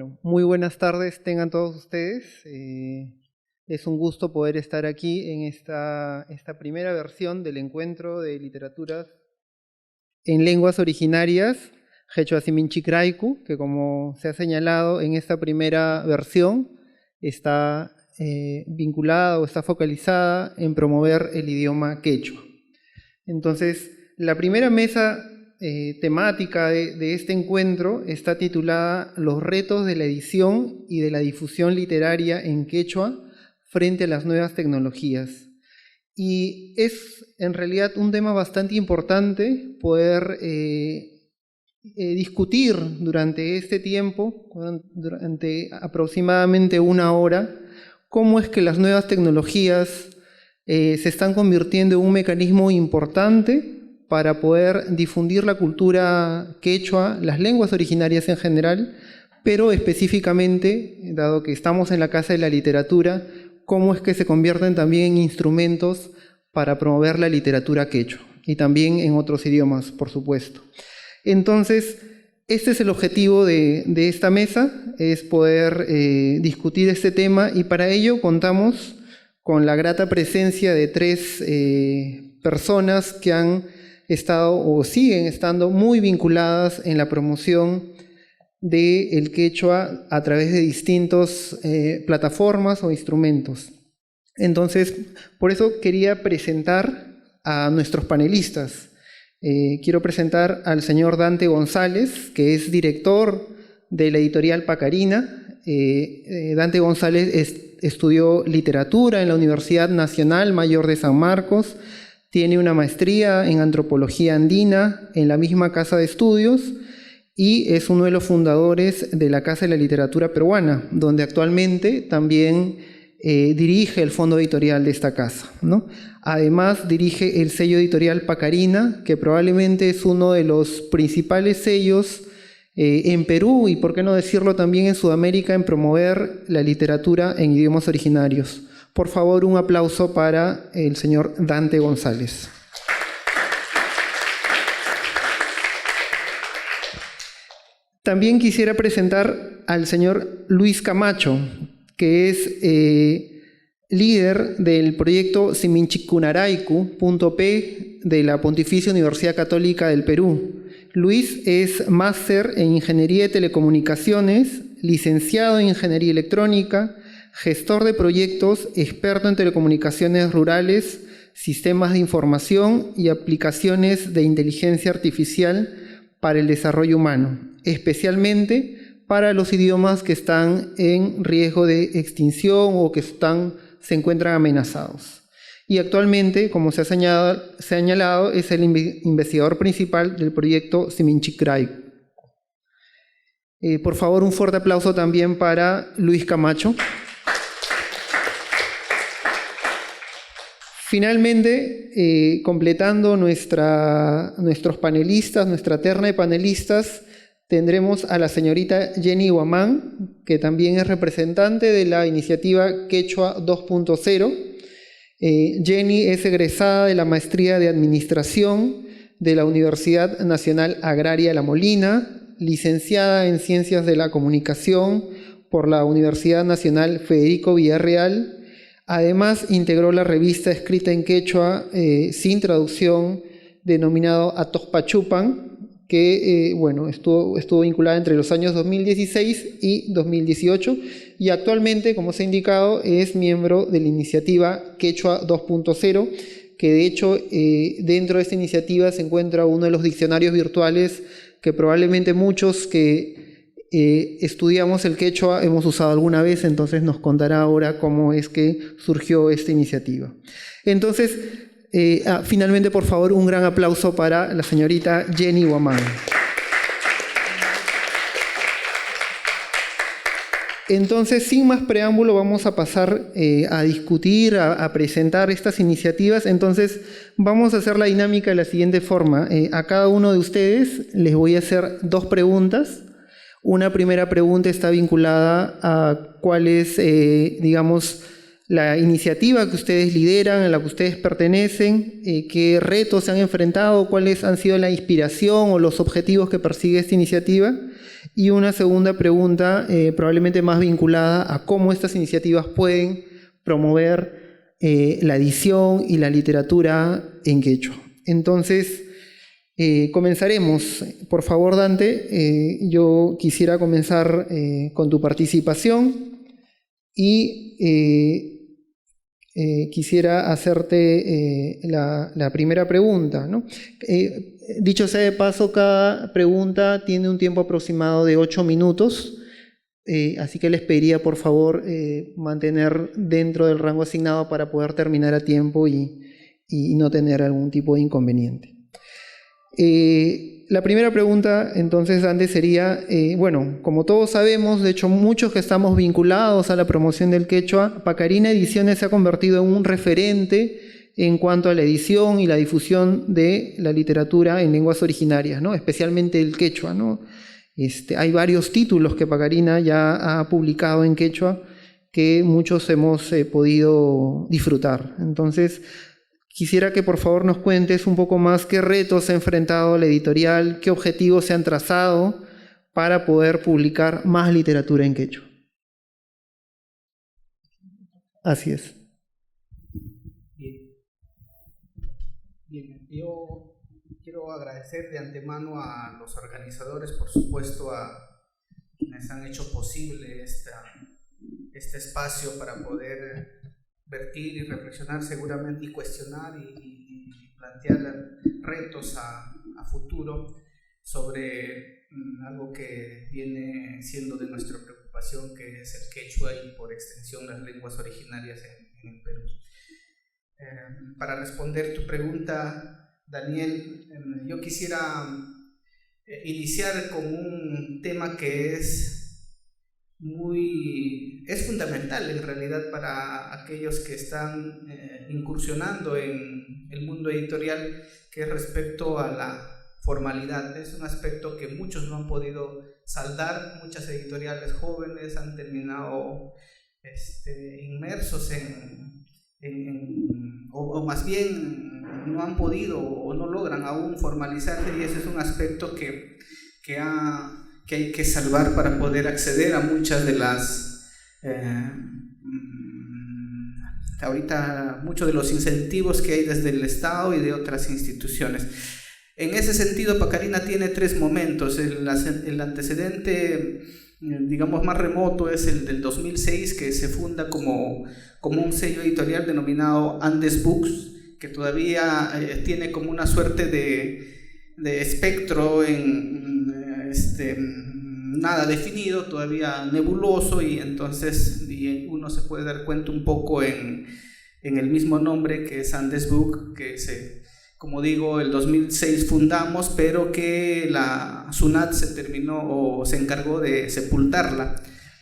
Bueno, muy buenas tardes tengan todos ustedes. Es un gusto poder estar aquí en esta primera versión del encuentro de literaturas en lenguas originarias, Quechua Siminchikrayku, que como se ha señalado en esta primera versión está vinculada o está focalizada en promover el idioma quechua. Entonces, la primera mesa temática de este encuentro está titulada Los retos de la edición y de la difusión literaria en quechua frente a las nuevas tecnologías. Y es en realidad un tema bastante importante poder discutir durante este tiempo, durante aproximadamente una hora, cómo es que las nuevas tecnologías se están convirtiendo en un mecanismo importante para poder difundir la cultura quechua, las lenguas originarias en general, pero específicamente, dado que estamos en la Casa de la Literatura, cómo es que se convierten también en instrumentos para promover la literatura quechua, y también en otros idiomas, por supuesto. Entonces, este es el objetivo de esta mesa, es poder discutir este tema, y para ello contamos con la grata presencia de tres personas que han estado o siguen estando muy vinculadas en la promoción del quechua a través de distintas plataformas o instrumentos. Entonces, por eso quería presentar a nuestros panelistas. Quiero presentar al señor Dante González, que es director de la editorial Pacarina. Dante González estudió literatura en la Universidad Nacional Mayor de San Marcos, tiene una maestría en antropología andina en la misma casa de estudios y es uno de los fundadores de la Casa de la Literatura Peruana, donde actualmente también dirige el fondo editorial de esta casa, ¿no? Además dirige el sello editorial Pacarina, que probablemente es uno de los principales sellos en Perú y, por qué no decirlo, también en Sudamérica en promover la literatura en idiomas originarios. Por favor, un aplauso para el señor Dante González. También quisiera presentar al señor Luis Camacho, que es líder del proyecto Siminchikunarayku.p de la Pontificia Universidad Católica del Perú. Luis es máster en Ingeniería de Telecomunicaciones, licenciado en Ingeniería Electrónica, gestor de proyectos, experto en telecomunicaciones rurales, sistemas de información y aplicaciones de inteligencia artificial para el desarrollo humano, especialmente para los idiomas que están en riesgo de extinción o que se encuentran amenazados. Y actualmente, como se ha señalado, es el investigador principal del proyecto Siminchikrayku. Por favor, un fuerte aplauso también para Luis Camacho. Finalmente, completando nuestros panelistas, nuestra terna de panelistas, tendremos a la señorita Jenny Guamán, que también es representante de la iniciativa Quechua 2.0. Jenny es egresada de la Maestría de Administración de la Universidad Nacional Agraria La Molina, licenciada en Ciencias de la Comunicación por la Universidad Nacional Federico Villarreal. Además, integró la revista escrita en quechua sin traducción denominado Atojpachupan, que estuvo vinculada entre los años 2016 y 2018 y actualmente, como se ha indicado, es miembro de la iniciativa Quechua 2.0, que de hecho dentro de esta iniciativa se encuentra uno de los diccionarios virtuales que probablemente muchos que estudiamos el quechua hemos usado alguna vez, entonces nos contará ahora cómo es que surgió esta iniciativa. Entonces, finalmente, por favor, un gran aplauso para la señorita Jenny Guamán. Entonces, sin más preámbulo, vamos a pasar a discutir, a presentar estas iniciativas. Entonces, vamos a hacer la dinámica de la siguiente forma. A cada uno de ustedes les voy a hacer dos preguntas. Una primera pregunta está vinculada a cuál es, la iniciativa que ustedes lideran, a la que ustedes pertenecen, qué retos se han enfrentado, cuáles han sido la inspiración o los objetivos que persigue esta iniciativa. Y una segunda pregunta, probablemente más vinculada a cómo estas iniciativas pueden promover la edición y la literatura en quechua. Entonces, comenzaremos. Por favor, Dante, yo quisiera comenzar con tu participación y quisiera hacerte la primera pregunta, ¿no? Dicho sea de paso, cada pregunta tiene un tiempo aproximado de 8 minutos, así que les pediría por favor mantener dentro del rango asignado para poder terminar a tiempo y no tener algún tipo de inconveniente. La primera pregunta entonces, Andes, sería, bueno, como todos sabemos, de hecho muchos que estamos vinculados a la promoción del quechua, Pacarina Ediciones se ha convertido en un referente en cuanto a la edición y la difusión de la literatura en lenguas originarias, ¿no? Especialmente el quechua, ¿no? Hay varios títulos que Pacarina ya ha publicado en quechua que muchos hemos podido disfrutar. Entonces, quisiera que por favor nos cuentes un poco más qué retos ha enfrentado la editorial, qué objetivos se han trazado para poder publicar más literatura en quechua. Así es. Bien, yo quiero agradecer de antemano a los organizadores, por supuesto a quienes han hecho posible este espacio para poder vertir y reflexionar seguramente y cuestionar y plantear retos a futuro sobre algo que viene siendo de nuestra preocupación, que es el quechua y por extensión las lenguas originarias en el Perú. Para responder tu pregunta, Daniel, yo quisiera iniciar con un tema que es fundamental en realidad para aquellos que están incursionando en el mundo editorial, que es respecto a la formalidad. Es un aspecto que muchos no han podido saldar, muchas editoriales jóvenes han terminado inmersos o más bien no han podido o no logran aún formalizarse, y ese es un aspecto que hay que salvar para poder acceder a muchas de las ahorita muchos de los incentivos que hay desde el Estado y de otras instituciones. En ese sentido, Pacarina tiene 3 momentos. El antecedente, digamos, más remoto es el del 2006, que se funda como un sello editorial denominado Andes Books, que todavía tiene como una suerte de espectro nada definido, todavía nebuloso, y entonces uno se puede dar cuenta un poco en el mismo nombre, que es Andes Book, que como digo, el 2006 fundamos, pero que la SUNAT se encargó de sepultarla,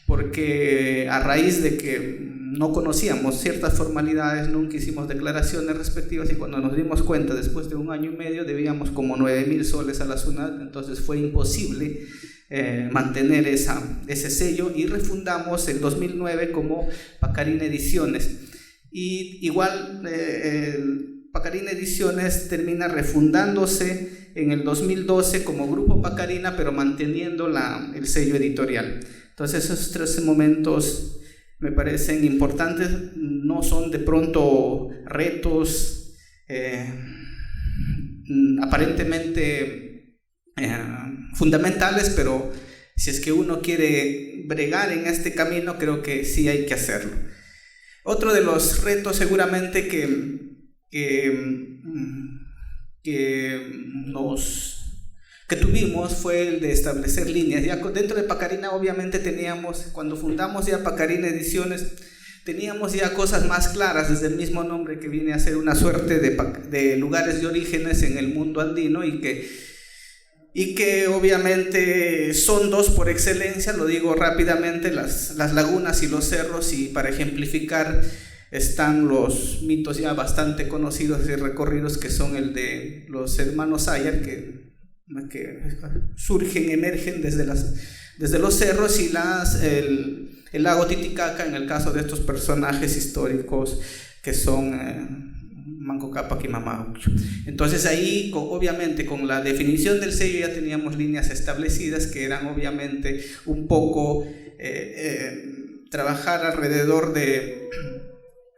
porque a raíz de que no conocíamos ciertas formalidades, nunca hicimos declaraciones respectivas, y cuando nos dimos cuenta, después de 1 año y medio, debíamos como 9.000 soles a la SUNAT, entonces fue imposible mantener ese sello, y refundamos el 2009 como Pacarina Ediciones. Y igual Pacarina Ediciones termina refundándose en el 2012 como Grupo Pacarina, pero manteniendo el sello editorial. Entonces esos 3 momentos me parecen importantes, no son de pronto retos aparentemente fundamentales, pero si es que uno quiere bregar en este camino, creo que sí hay que hacerlo. Otro de los retos seguramente que tuvimos fue el de establecer líneas. Ya dentro de Pacarina obviamente cuando fundamos ya Pacarina Ediciones, teníamos ya cosas más claras desde el mismo nombre, que viene a ser una suerte de lugares de orígenes en el mundo andino, y que obviamente son 2 por excelencia. Lo digo rápidamente: las lagunas y los cerros, y para ejemplificar están los mitos ya bastante conocidos y recorridos, que son el de los hermanos Ayar, que emergen desde los cerros, y el lago Titicaca, en el caso de estos personajes históricos que son Manco Cápac y Mamahuacho. Entonces ahí, obviamente, con la definición del sello ya teníamos líneas establecidas que eran obviamente un poco trabajar alrededor de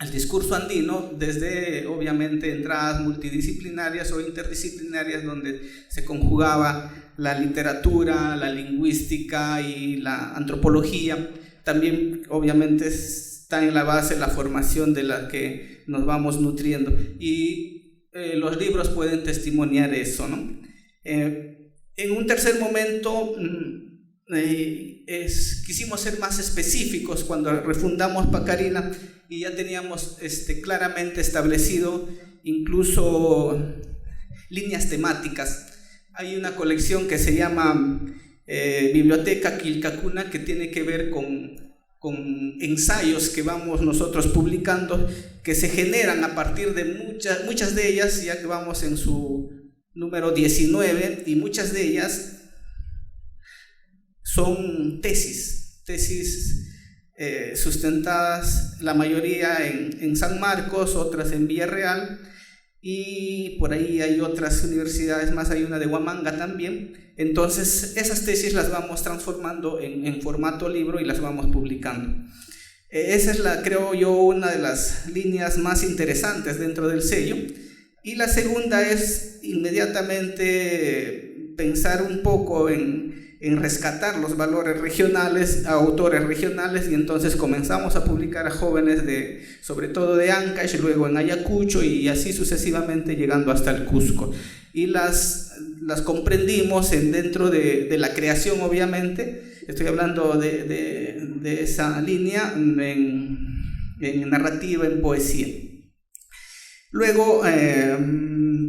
el discurso andino, desde obviamente entradas multidisciplinarias o interdisciplinarias donde se conjugaba la literatura, la lingüística y la antropología. También obviamente está en la base la formación de la que nos vamos nutriendo, y los libros pueden testimoniar eso, ¿no? En un tercer momento quisimos ser más específicos cuando refundamos Pacarina, y ya teníamos claramente establecido incluso líneas temáticas. Hay una colección que se llama Biblioteca Quilcacuna, que tiene que ver con ensayos que vamos nosotros publicando, que se generan a partir de muchas de ellas, ya que vamos en su número 19, y muchas de ellas son tesis sustentadas, la mayoría en San Marcos, otras en Villarreal, y por ahí hay otras universidades más, hay una de Huamanga también. Entonces esas tesis las vamos transformando en formato libro y las vamos publicando. Esa es, creo yo, una de las líneas más interesantes dentro del sello. Y la segunda es inmediatamente pensar un poco en rescatar los valores regionales, a autores regionales, y entonces comenzamos a publicar a jóvenes sobre todo de Ancash, luego en Ayacucho, y así sucesivamente llegando hasta el Cusco. Y las comprendimos dentro de la creación, obviamente. Estoy hablando de esa línea en narrativa, en poesía. Luego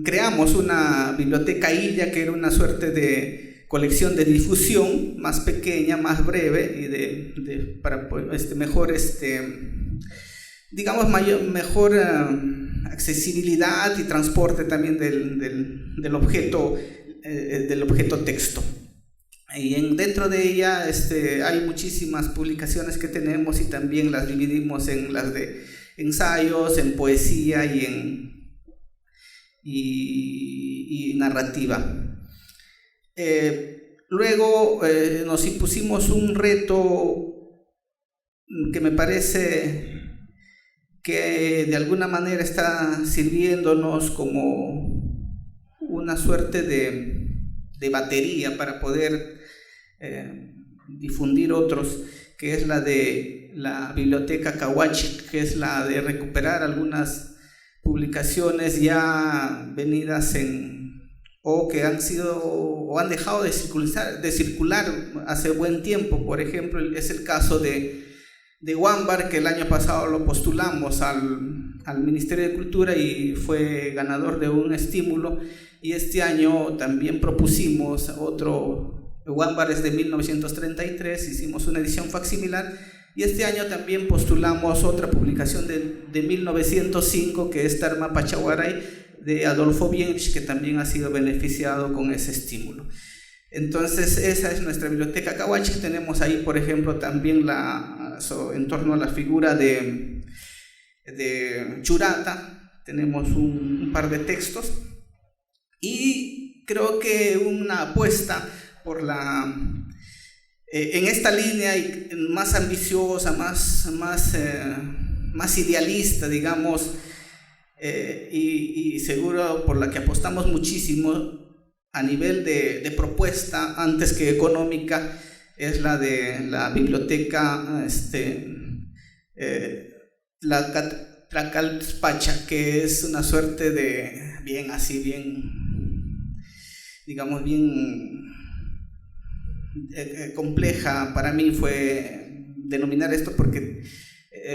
creamos una biblioteca Illa, que era una suerte de colección de difusión más pequeña, más breve, y para mejor digamos mejor accesibilidad y transporte también del objeto texto. Y dentro de ella hay muchísimas publicaciones que tenemos, y también las dividimos en las de ensayos, en poesía y narrativa. Luego nos impusimos un reto que me parece que de alguna manera está sirviéndonos como una suerte de batería para poder difundir otros, que es la de la biblioteca Cahuachi, que es la de recuperar algunas publicaciones ya venidas o que han sido o han dejado de circular hace buen tiempo. Por ejemplo, es el caso de Huambar, que el año pasado lo postulamos al Ministerio de Cultura y fue ganador de un estímulo, y este año también propusimos otro. Huambar es de 1933, hicimos una edición facsimilar, y este año también postulamos otra publicación de 1905, que es Tarma Pachaguaray, de Adolfo Biench, que también ha sido beneficiado con ese estímulo. Entonces esa es nuestra biblioteca Cahuachi. Tenemos ahí, por ejemplo, también en torno a la figura de Churata, tenemos un par de textos, y creo que una apuesta por en esta línea más ambiciosa, más idealista, digamos, y seguro por la que apostamos muchísimo a nivel de propuesta antes que económica, es la de la biblioteca Tlacalpacha, que es una suerte de digamos bien compleja. Para mí fue denominar esto, porque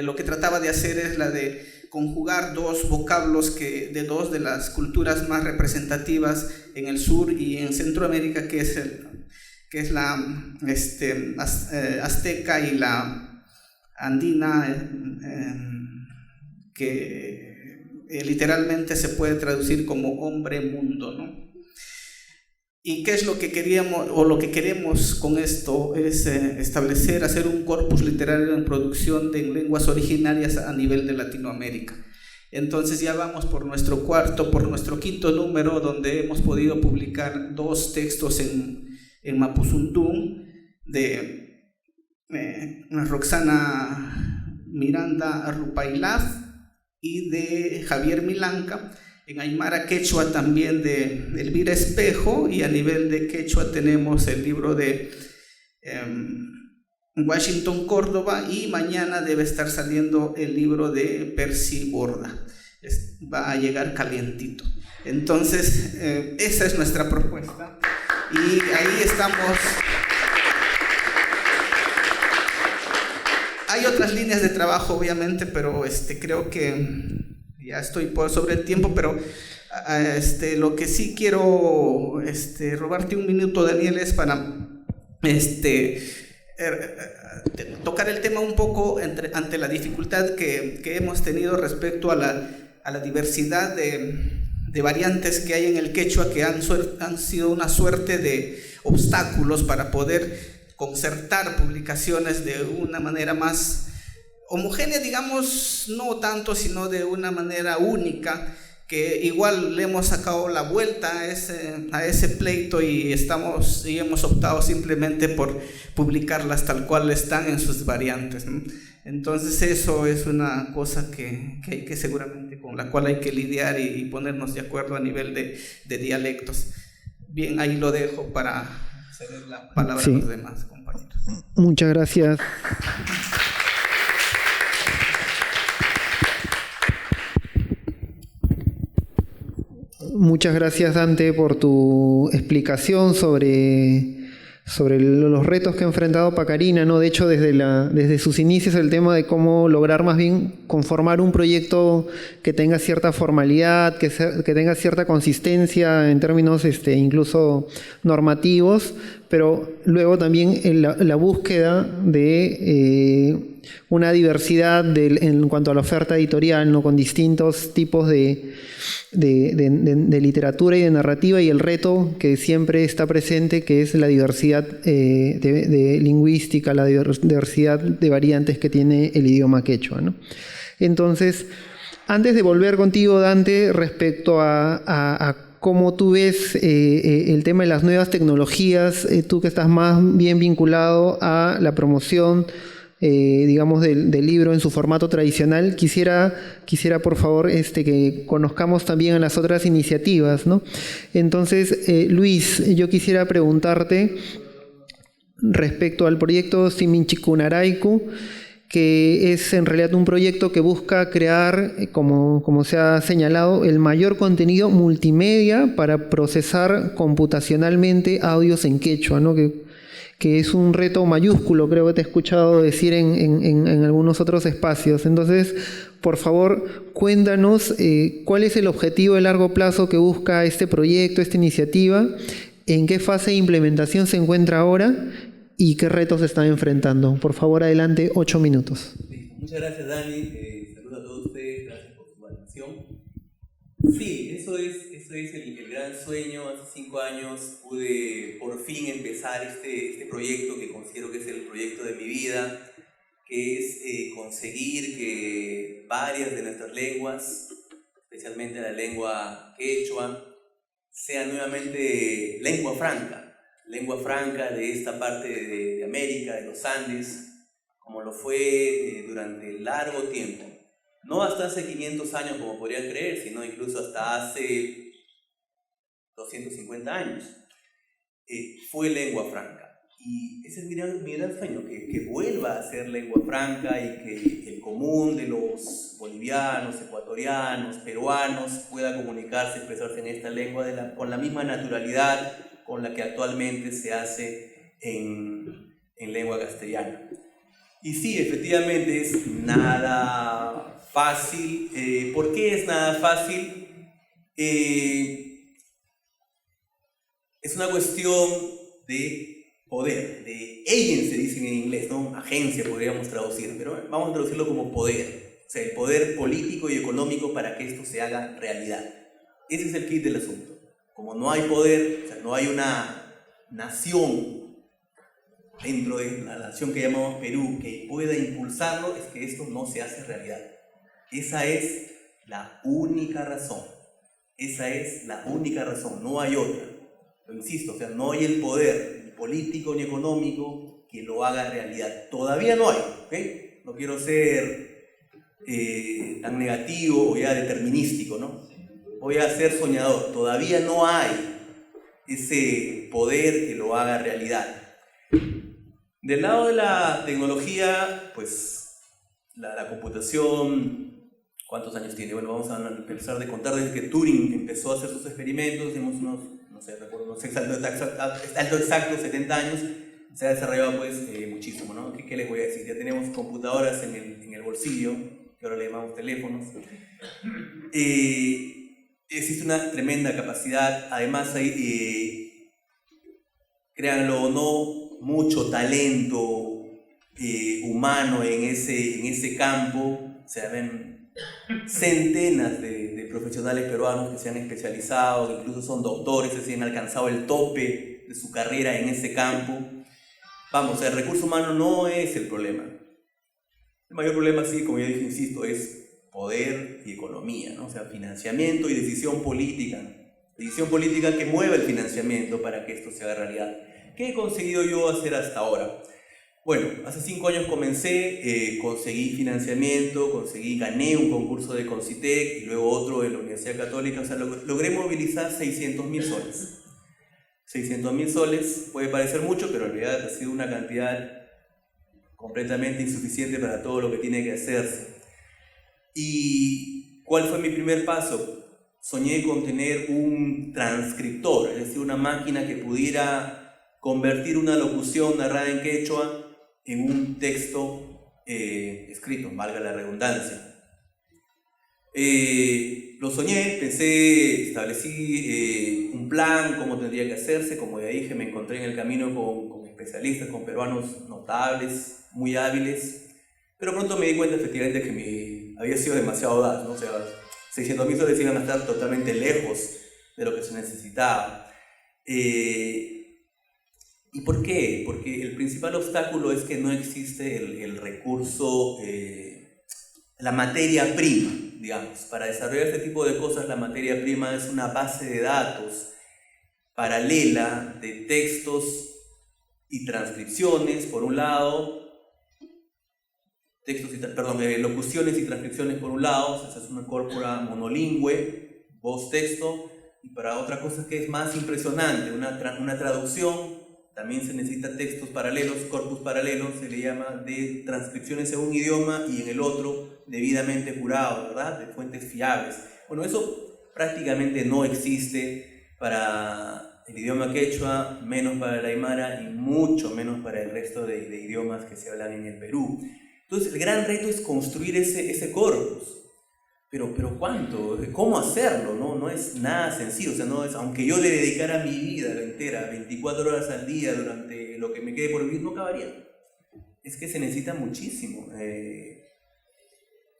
lo que trataba de hacer es la de conjugar dos vocablos de dos de las culturas más representativas en el sur y en Centroamérica, que es la azteca y la andina, que literalmente se puede traducir como hombre-mundo, ¿no? ¿Y qué es lo que queríamos, o lo que queremos con esto? Es hacer un corpus literario en producción en lenguas originarias a nivel de Latinoamérica. Entonces ya vamos por nuestro quinto número, donde hemos podido publicar 2 textos en Mapuzungún de Roxana Miranda Rupailaf y de Javier Milanca. En Aymara Quechua también de Elvira Espejo, y a nivel de Quechua tenemos el libro de Washington Córdoba, y mañana debe estar saliendo el libro de Percy Borda. Va a llegar calientito. Entonces, esa es nuestra propuesta. Y ahí estamos. Hay otras líneas de trabajo, obviamente, pero creo que ya estoy sobre el tiempo, pero lo que sí quiero robarte un minuto, Daniel, es para tocar el tema un poco ante la dificultad que hemos tenido respecto a la diversidad de variantes que hay en el quechua, que han sido una suerte de obstáculos para poder concertar publicaciones de una manera más homogénea, digamos, no tanto, sino de una manera única, que igual le hemos sacado la vuelta a ese pleito y hemos optado simplemente por publicarlas tal cual están en sus variantes, ¿no? Entonces eso es una cosa que hay que seguramente, con la cual hay que lidiar y ponernos de acuerdo a nivel de dialectos. Bien, ahí lo dejo para ceder la palabra a los demás compañeros. Muchas gracias. Muchas gracias, Dante, por tu explicación sobre los retos que ha enfrentado Pacarina, ¿no? De hecho, desde sus inicios, el tema de cómo lograr más bien conformar un proyecto que tenga cierta formalidad, que tenga cierta consistencia en términos incluso normativos, pero luego también en la búsqueda de una diversidad en cuanto a la oferta editorial, ¿no? Con distintos tipos de literatura y de narrativa, y el reto que siempre está presente, que es la diversidad de lingüística, la diversidad de variantes que tiene el idioma quechua, ¿no? Entonces, antes de volver contigo, Dante, respecto a cómo tú ves el tema de las nuevas tecnologías, tú que estás más bien vinculado a la promoción, digamos, del libro en su formato tradicional, quisiera por favor que conozcamos también a las otras iniciativas, ¿no? Entonces, Luis, yo quisiera preguntarte respecto al proyecto Siminchikunaraiku, que es en realidad un proyecto que busca crear, como se ha señalado, el mayor contenido multimedia para procesar computacionalmente audios en quechua, ¿no? Que es un reto mayúsculo, creo que te he escuchado decir en algunos otros espacios. Entonces, por favor, cuéntanos cuál es el objetivo de largo plazo que busca este proyecto, esta iniciativa, en qué fase de implementación se encuentra ahora y qué retos se están enfrentando. Por favor, adelante, 8 minutos. Sí, muchas gracias, Dani. Saludos a todos ustedes, gracias por su atención. Sí, eso es el gran sueño. Hace 5 años pude por fin empezar este proyecto, que considero que es el proyecto de mi vida, que es conseguir que varias de nuestras lenguas, especialmente la lengua quechua, sea nuevamente lengua franca de esta parte de América, de los Andes, como lo fue durante largo tiempo. No hasta hace 500 años, como podrían creer, sino incluso hasta hace 250 años. Fue lengua franca. Y ese es mi gran sueño, que vuelva a ser lengua franca y que el común de los bolivianos, ecuatorianos, peruanos pueda comunicarse, expresarse en esta lengua con la misma naturalidad con la que actualmente se hace en lengua castellana. Y sí, efectivamente es nada fácil. ¿Por qué es nada fácil? Es una cuestión de poder, de agency, dicen en inglés, ¿no? Agencia podríamos traducir, pero vamos a traducirlo como poder. O sea, el poder político y económico para que esto se haga realidad. Ese es el kit del asunto. Como no hay poder, o sea, no hay una nación dentro de la nación que llamamos Perú que pueda impulsarlo, es que esto no se hace realidad. Esa es La única razón. Esa es la única razón, no hay otra. Lo insisto, o sea, no hay el poder, ni político ni económico, que lo haga realidad. Todavía no hay, ¿ok? No quiero ser tan negativo o ya determinístico, ¿no? Voy a ser soñador. Todavía no hay ese poder que lo haga realidad. Del lado de la tecnología, pues la computación, ¿cuántos años tiene? Bueno, vamos a empezar de contar desde que Turing empezó a hacer sus experimentos, tenemos unos, no sé, recuerdo, no sé alto exacto, 70 años, se ha desarrollado pues muchísimo, ¿no? ¿Qué les voy a decir? Ya tenemos computadoras en el bolsillo, que ahora le llamamos teléfonos. Existe una tremenda capacidad, además hay, créanlo o no, mucho talento humano en ese campo. O sea, ven centenas de profesionales peruanos que se han especializado, incluso son doctores, que han alcanzado el tope de su carrera en ese campo. Vamos, el recurso humano no es el problema. El mayor problema, sí, como ya dije, insisto, es poder y economía, ¿no? O sea, financiamiento y decisión política. Decisión política que mueva el financiamiento para que esto se haga realidad. ¿Qué he conseguido yo hacer hasta ahora? Bueno, hace 5 años comencé, conseguí financiamiento, gané un concurso de Concitec y luego otro de la Universidad Católica. O sea, logré movilizar 600.000 soles. 600.000 soles puede parecer mucho, pero en realidad ha sido una cantidad completamente insuficiente para todo lo que tiene que hacerse. ¿Y cuál fue mi primer paso? Soñé con tener un transcriptor, es decir, una máquina que pudiera convertir una locución narrada en quechua en un texto escrito, valga la redundancia. Lo soñé, pensé, establecí un plan, cómo tendría que hacerse. Como ya dije, me encontré en el camino con especialistas, con peruanos notables, muy hábiles, pero pronto me di cuenta efectivamente que había sido demasiado audaz, ¿no? O sea, 600.000 soles iban a estar totalmente lejos de lo que se necesitaba. ¿Y por qué? Porque el principal obstáculo es que no existe el recurso, la materia prima, digamos. Para desarrollar este tipo de cosas, la materia prima es una base de datos paralela de textos y transcripciones, por un lado, locuciones y transcripciones por un lado, o sea, es una corpora monolingüe, voz-texto, y para otra cosa que es más impresionante, una traducción. También se necesita textos paralelos, corpus paralelos, se le llama, de transcripciones en un idioma y en el otro debidamente curado, ¿verdad? De fuentes fiables. Bueno, eso prácticamente no existe para el idioma quechua, menos para el aymara y mucho menos para el resto de idiomas que se hablan en el Perú. Entonces, el gran reto es construir ese corpus. Pero ¿cuánto? ¿Cómo hacerlo? No es nada sencillo. O sea, no es, aunque yo le dedicara mi vida entera, 24 horas al día, durante lo que me quede por vivir, no acabaría. Es que se necesita muchísimo.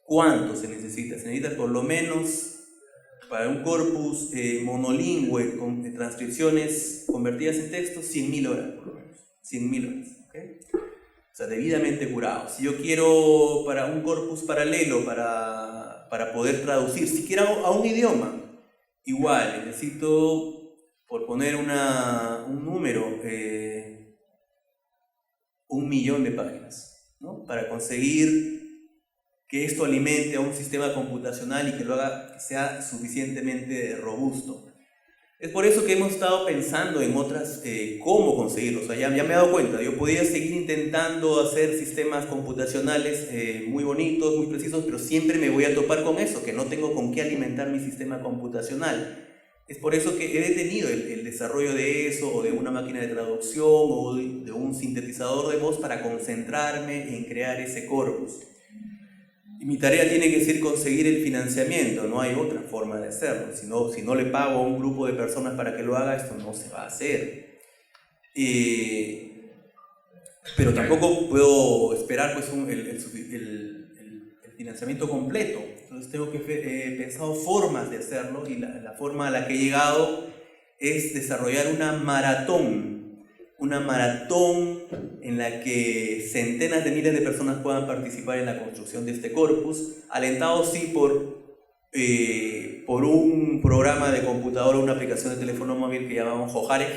¿Cuánto se necesita? Se necesita por lo menos, para un corpus monolingüe con transcripciones convertidas en texto, 100.000 horas, por lo menos. 100.000 horas. ¿Okay? O sea, debidamente curado. Si yo quiero para un corpus paralelo, para poder traducir, siquiera a un idioma, igual, necesito, por poner un número, 1.000.000 de páginas, ¿no? Para conseguir que esto alimente a un sistema computacional y que lo haga, que sea suficientemente robusto. Es por eso que hemos estado pensando en otras, cómo conseguirlo. O sea, ya me he dado cuenta, yo podía seguir intentando hacer sistemas computacionales muy bonitos, muy precisos, pero siempre me voy a topar con eso, que no tengo con qué alimentar mi sistema computacional. Es por eso que he detenido el desarrollo de eso, o de una máquina de traducción, o de un sintetizador de voz, para concentrarme en crear ese corpus. Y mi tarea tiene que ser conseguir el financiamiento, no hay otra forma de hacerlo. Si no le pago a un grupo de personas para que lo haga, esto no se va a hacer. Pero tampoco puedo esperar pues, el financiamiento completo. Entonces tengo que pensar formas de hacerlo, y la forma a la que he llegado es desarrollar una maratón en la que centenas de miles de personas puedan participar en la construcción de este corpus, alentados sí por por un programa de computadora, una aplicación de teléfono móvil que llamamos Jojare,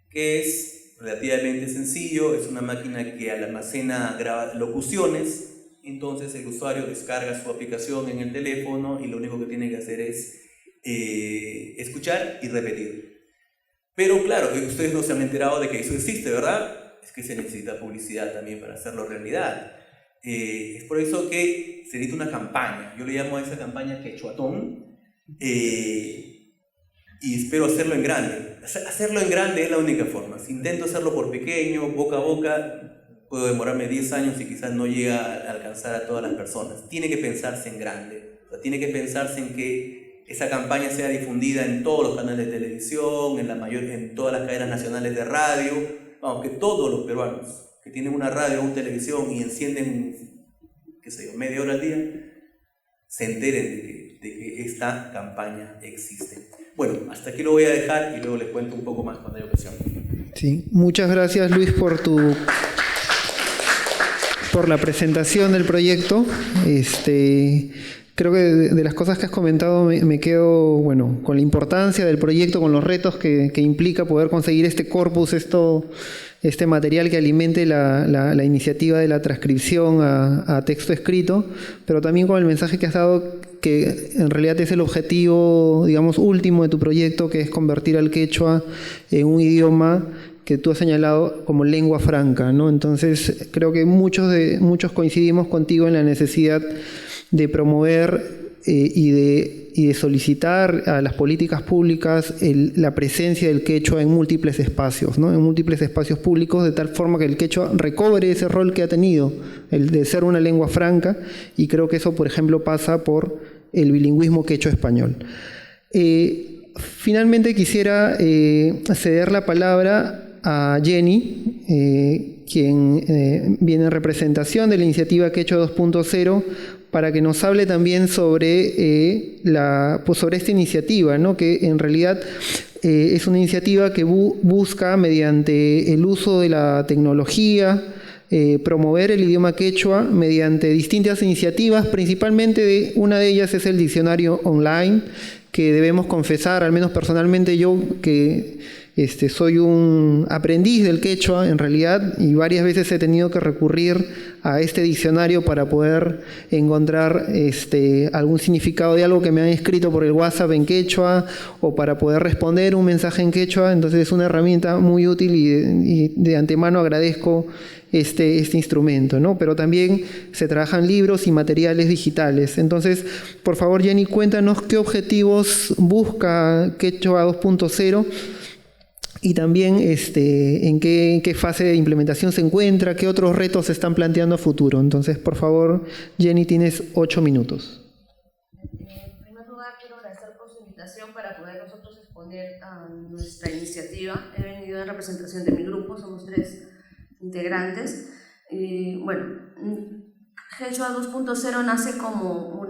que es relativamente sencillo, es una máquina que almacena locuciones. Entonces el usuario descarga su aplicación en el teléfono y lo único que tiene que hacer es escuchar y repetir. Pero claro, ustedes no se han enterado de que eso existe, ¿verdad? Es que se necesita publicidad también para hacerlo realidad. Es por eso que se necesita una campaña. Yo le llamo a esa campaña Quechuatón, y espero hacerlo en grande. Hacerlo en grande es la única forma. Si intento hacerlo por pequeño, boca a boca, puedo demorarme 10 años y quizás no llegue a alcanzar a todas las personas. Tiene que pensarse en grande. O sea, tiene que pensarse en que esa campaña sea difundida en todos los canales de televisión, en todas las cadenas nacionales de radio. Vamos, que todos los peruanos que tienen una radio o una televisión y encienden, qué sé yo, media hora al día, se enteren de que esta campaña existe. Bueno, hasta aquí lo voy a dejar y luego les cuento un poco más cuando haya ocasión. Sí, muchas gracias, Luis, por la presentación del proyecto. Creo que de las cosas que has comentado me quedo, bueno, con la importancia del proyecto, con los retos que implica poder conseguir este corpus, este material que alimente la iniciativa de la transcripción a texto escrito, pero también con el mensaje que has dado, que en realidad es el objetivo, digamos, último de tu proyecto, que es convertir al quechua en un idioma que tú has señalado como lengua franca, ¿no? Entonces, creo que muchos coincidimos contigo en la necesidad de promover y de solicitar a las políticas públicas la presencia del quechua en múltiples espacios, ¿no? En múltiples espacios públicos, de tal forma que el quechua recobre ese rol que ha tenido, el de ser una lengua franca, y creo que eso, por ejemplo, pasa por el bilingüismo quechua-español. Finalmente quisiera ceder la palabra a Jenny, quien viene en representación de la iniciativa Quechua 2.0, para que nos hable también sobre esta iniciativa, ¿no? Que en realidad es una iniciativa que busca, mediante el uso de la tecnología, promover el idioma quechua mediante distintas iniciativas. Principalmente una de ellas es el diccionario online, que debemos confesar, al menos personalmente yo, que soy un aprendiz del quechua en realidad, y varias veces he tenido que recurrir a este diccionario para poder encontrar algún significado de algo que me han escrito por el WhatsApp en quechua, o para poder responder un mensaje en quechua. Entonces es una herramienta muy útil, y de antemano agradezco este instrumento, ¿no? Pero también se trabajan libros y materiales digitales. Entonces, por favor, Jenny, cuéntanos qué objetivos busca Quechua 2.0 y también en qué fase de implementación se encuentra, qué otros retos se están planteando a futuro. Entonces, por favor, Jenny, tienes 8 minutos. En primer lugar, quiero agradecer por su invitación para poder nosotros exponer a nuestra iniciativa. He venido en representación de mi grupo, somos 3 integrantes. Bueno, Quechua 2.0 nace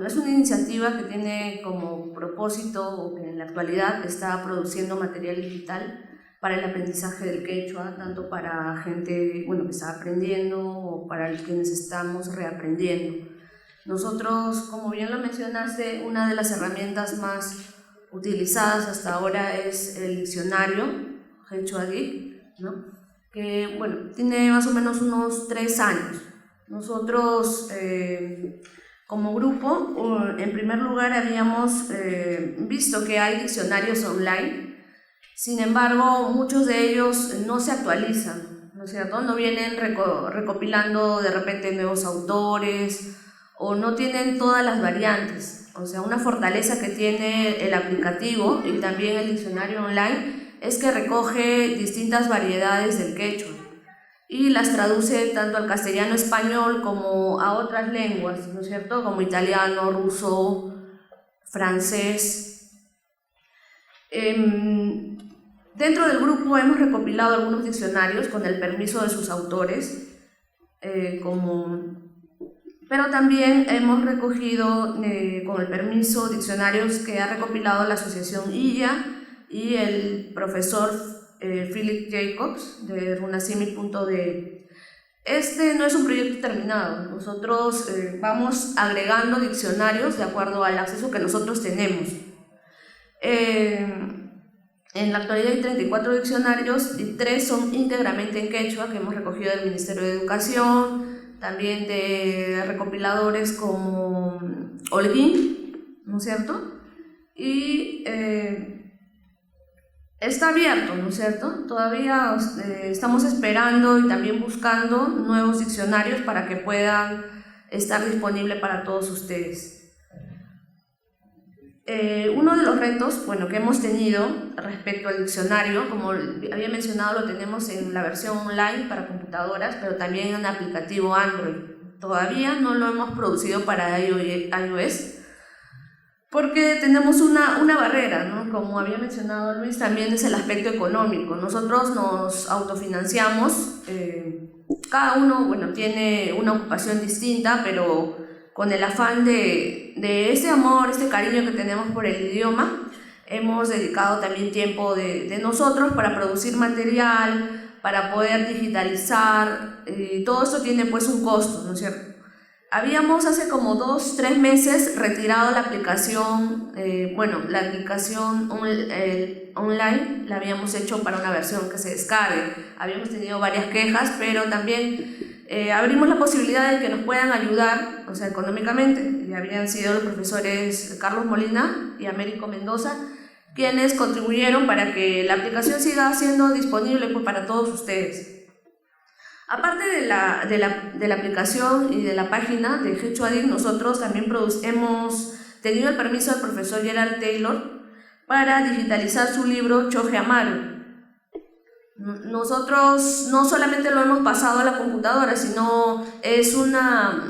es una iniciativa que tiene como propósito, o que en la actualidad está produciendo material digital para el aprendizaje del quechua, tanto para gente que está aprendiendo o para quienes estamos reaprendiendo. Nosotros, como bien lo mencionaste, una de las herramientas más utilizadas hasta ahora es el diccionario Quechua Geek, ¿no? Que tiene más o menos unos 3 años. Nosotros, como grupo, en primer lugar habíamos visto que hay diccionarios online. Sin embargo, muchos de ellos no se actualizan, ¿no es cierto? No vienen recopilando de repente nuevos autores, o no tienen todas las variantes. O sea, una fortaleza que tiene el aplicativo y también el diccionario online es que recoge distintas variedades del quechua y las traduce tanto al castellano español como a otras lenguas, ¿no es cierto? Como italiano, ruso, francés. Dentro del grupo hemos recopilado algunos diccionarios con el permiso de sus autores, pero también hemos recogido con el permiso diccionarios que ha recopilado la asociación IYA y el profesor Philip Jacobs de runasimi.de. Este no es un proyecto terminado. Nosotros vamos agregando diccionarios de acuerdo al acceso que nosotros tenemos. En la actualidad hay 34 diccionarios y 3 son íntegramente en quechua, que hemos recogido del Ministerio de Educación, también de recopiladores como Holguín, ¿no es cierto? Y está abierto, ¿no es cierto? Todavía estamos esperando y también buscando nuevos diccionarios para que puedan estar disponibles para todos ustedes. Uno de los retos, bueno, que hemos tenido respecto al diccionario, como había mencionado, lo tenemos en la versión online para computadoras, pero también en un aplicativo Android. Todavía no lo hemos producido para iOS, porque tenemos una barrera, ¿no? Como había mencionado Luis, también es el aspecto económico. Nosotros nos autofinanciamos, cada uno, bueno, tiene una ocupación distinta, pero con el afán de este amor, este cariño que tenemos por el idioma, hemos dedicado también tiempo de nosotros para producir material, para poder digitalizar. Todo esto tiene pues un costo, ¿no es cierto? Habíamos hace como 2-3 meses retirado la aplicación, la aplicación online la habíamos hecho para una versión que se descargue. Habíamos tenido varias quejas, pero también abrimos la posibilidad de que nos puedan ayudar, o sea, económicamente. Y habían sido los profesores Carlos Molina y Américo Mendoza quienes contribuyeron para que la aplicación siga siendo disponible pues, para todos ustedes. Aparte de la aplicación y de la página de Quechuadic, nosotros también hemos tenido el permiso del profesor Gerald Taylor para digitalizar su libro Choje Amaru. Nosotros no solamente lo hemos pasado a la computadora, sino es una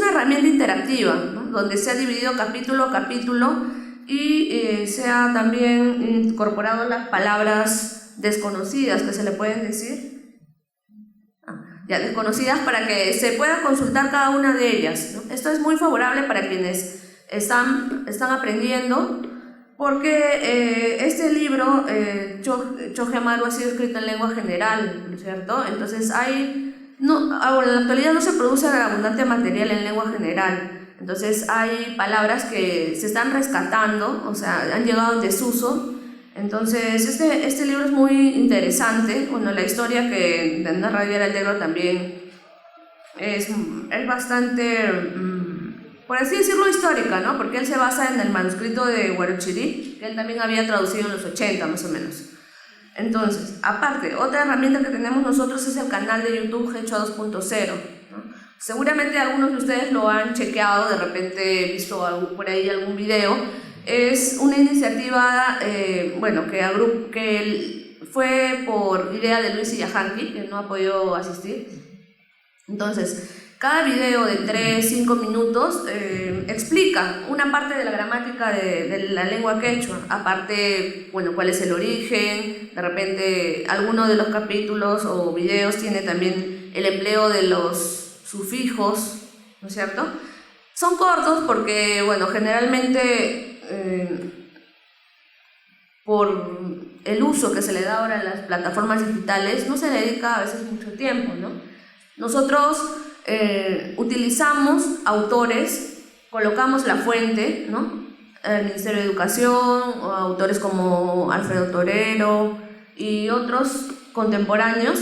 herramienta interactiva, ¿no? Donde se ha dividido capítulo a capítulo y se ha también incorporado las palabras desconocidas que se le pueden decir. Desconocidas para que se pueda consultar cada una de ellas, ¿no? Esto es muy favorable para quienes están aprendiendo, porque este libro, Choje Amaru, ha sido escrito en lengua general, ¿no es cierto? Entonces en la actualidad no se produce abundante material en lengua general, entonces hay palabras que se están rescatando, o sea, han llegado en desuso. Entonces, este libro es muy interesante. Bueno, la historia que narra Gerald Taylor también es bastante, por así decirlo, histórica, ¿no? Porque él se basa en el manuscrito de Huarochirí, que él también había traducido en los 80, más o menos. Entonces, aparte, otra herramienta que tenemos nosotros es el canal de YouTube Quechua 2.0, ¿no? Seguramente algunos de ustedes lo han chequeado, de repente visto por ahí algún video. Es una iniciativa que fue por idea de Luis Illajanqui, que no ha podido asistir. Entonces, cada video de 3-5 minutos explica una parte de la gramática de la lengua quechua, aparte, cuál es el origen. De repente, alguno de los capítulos o videos tiene también el empleo de los sufijos, ¿no es cierto? Son cortos porque, generalmente por el uso que se le da ahora a las plataformas digitales, no se le dedica a veces mucho tiempo, ¿no? Nosotros utilizamos autores, colocamos la fuente, ¿no? El Ministerio de Educación, o autores como Alfredo Torero y otros contemporáneos,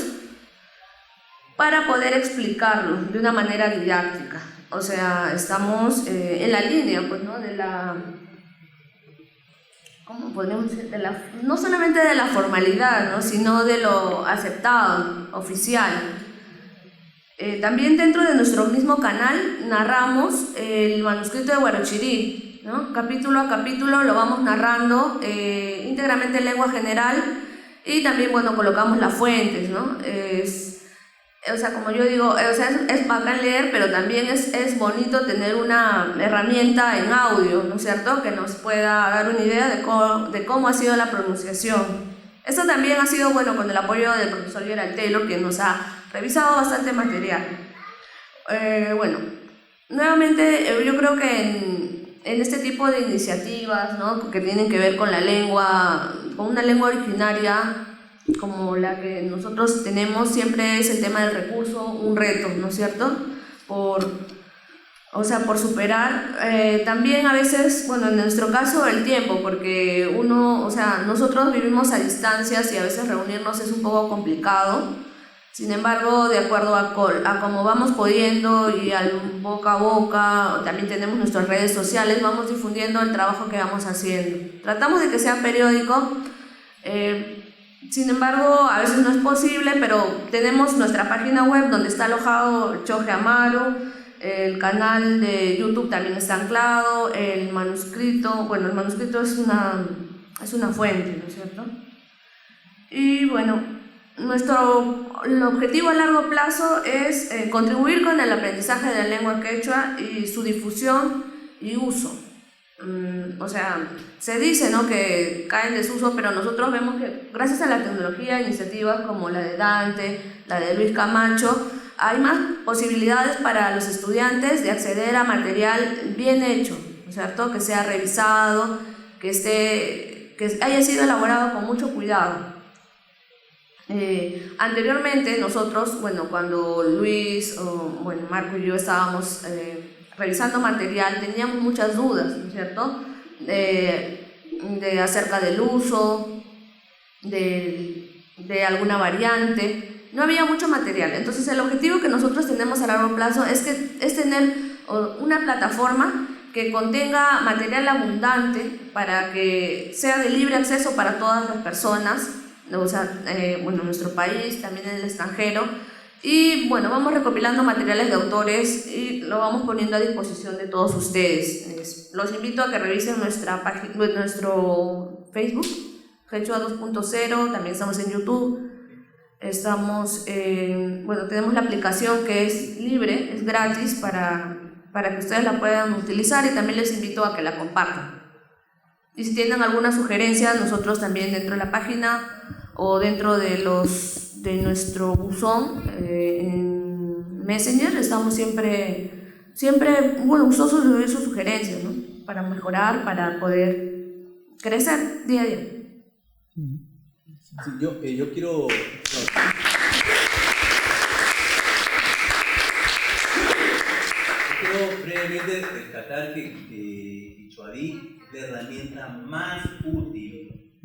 para poder explicarlo de una manera didáctica. O sea, estamos en la línea, pues, ¿no? ¿Cómo podríamos decir? No solamente de la formalidad, ¿no? Sino de lo aceptado, oficial. También dentro de nuestro mismo canal narramos el manuscrito de Huarochirí, ¿no? Capítulo a capítulo lo vamos narrando íntegramente en lengua general, y también, colocamos las fuentes, ¿no? Como yo digo, es bacán leer, pero también es bonito tener una herramienta en audio, ¿no es cierto?, que nos pueda dar una idea de cómo ha sido la pronunciación. Esto también ha sido con el apoyo del profesor Gerald Taylor, que nos ha revisado bastante material. Nuevamente, yo creo que en este tipo de iniciativas, ¿no?, que tienen que ver con la lengua, con una lengua originaria, como la que nosotros tenemos, siempre es el tema del recurso, un reto, ¿no es cierto? Por superar, también a veces, bueno, en nuestro caso el tiempo, porque nosotros vivimos a distancias y a veces reunirnos es un poco complicado. Sin embargo, de acuerdo a cómo vamos pudiendo y al boca a boca, también tenemos nuestras redes sociales, vamos difundiendo el trabajo que vamos haciendo. Tratamos de que sea periódico, sin embargo, a veces no es posible, pero tenemos nuestra página web donde está alojado Choje Amaro, el canal de YouTube también está anclado, el manuscrito es una fuente, ¿no es cierto? Y bueno, el objetivo a largo plazo es contribuir con el aprendizaje de la lengua quechua y su difusión y uso. Se dice, ¿no?, que cae en desuso, pero nosotros vemos que gracias a la tecnología, iniciativas como la de Dante, la de Luis Camacho, hay más posibilidades para los estudiantes de acceder a material bien hecho, ¿no es cierto?, que sea revisado, que haya sido elaborado con mucho cuidado. Anteriormente nosotros, cuando Luis, Marco y yo estábamos revisando material, teníamos muchas dudas, ¿no es cierto?, acerca del uso, de alguna variante. No había mucho material. Entonces el objetivo que nosotros tenemos a largo plazo es tener una plataforma que contenga material abundante para que sea de libre acceso para todas las personas, en nuestro país, también en el extranjero. Y vamos recopilando materiales de autores y lo vamos poniendo a disposición de todos ustedes. Los invito a que revisen nuestra página, nuestro Facebook, Quechua 2.0, también estamos en YouTube. Tenemos la aplicación que es libre, es gratis para que ustedes la puedan utilizar, y también les invito a que la compartan. Y si tienen alguna sugerencia, nosotros también dentro de la página o dentro de nuestro buzón en Messenger estamos siempre gustosos de oír sus sugerencias, ¿no?, para mejorar, para poder crecer día a día. Sí, yo quiero brevemente rescatar que Quichuadí es la herramienta más útil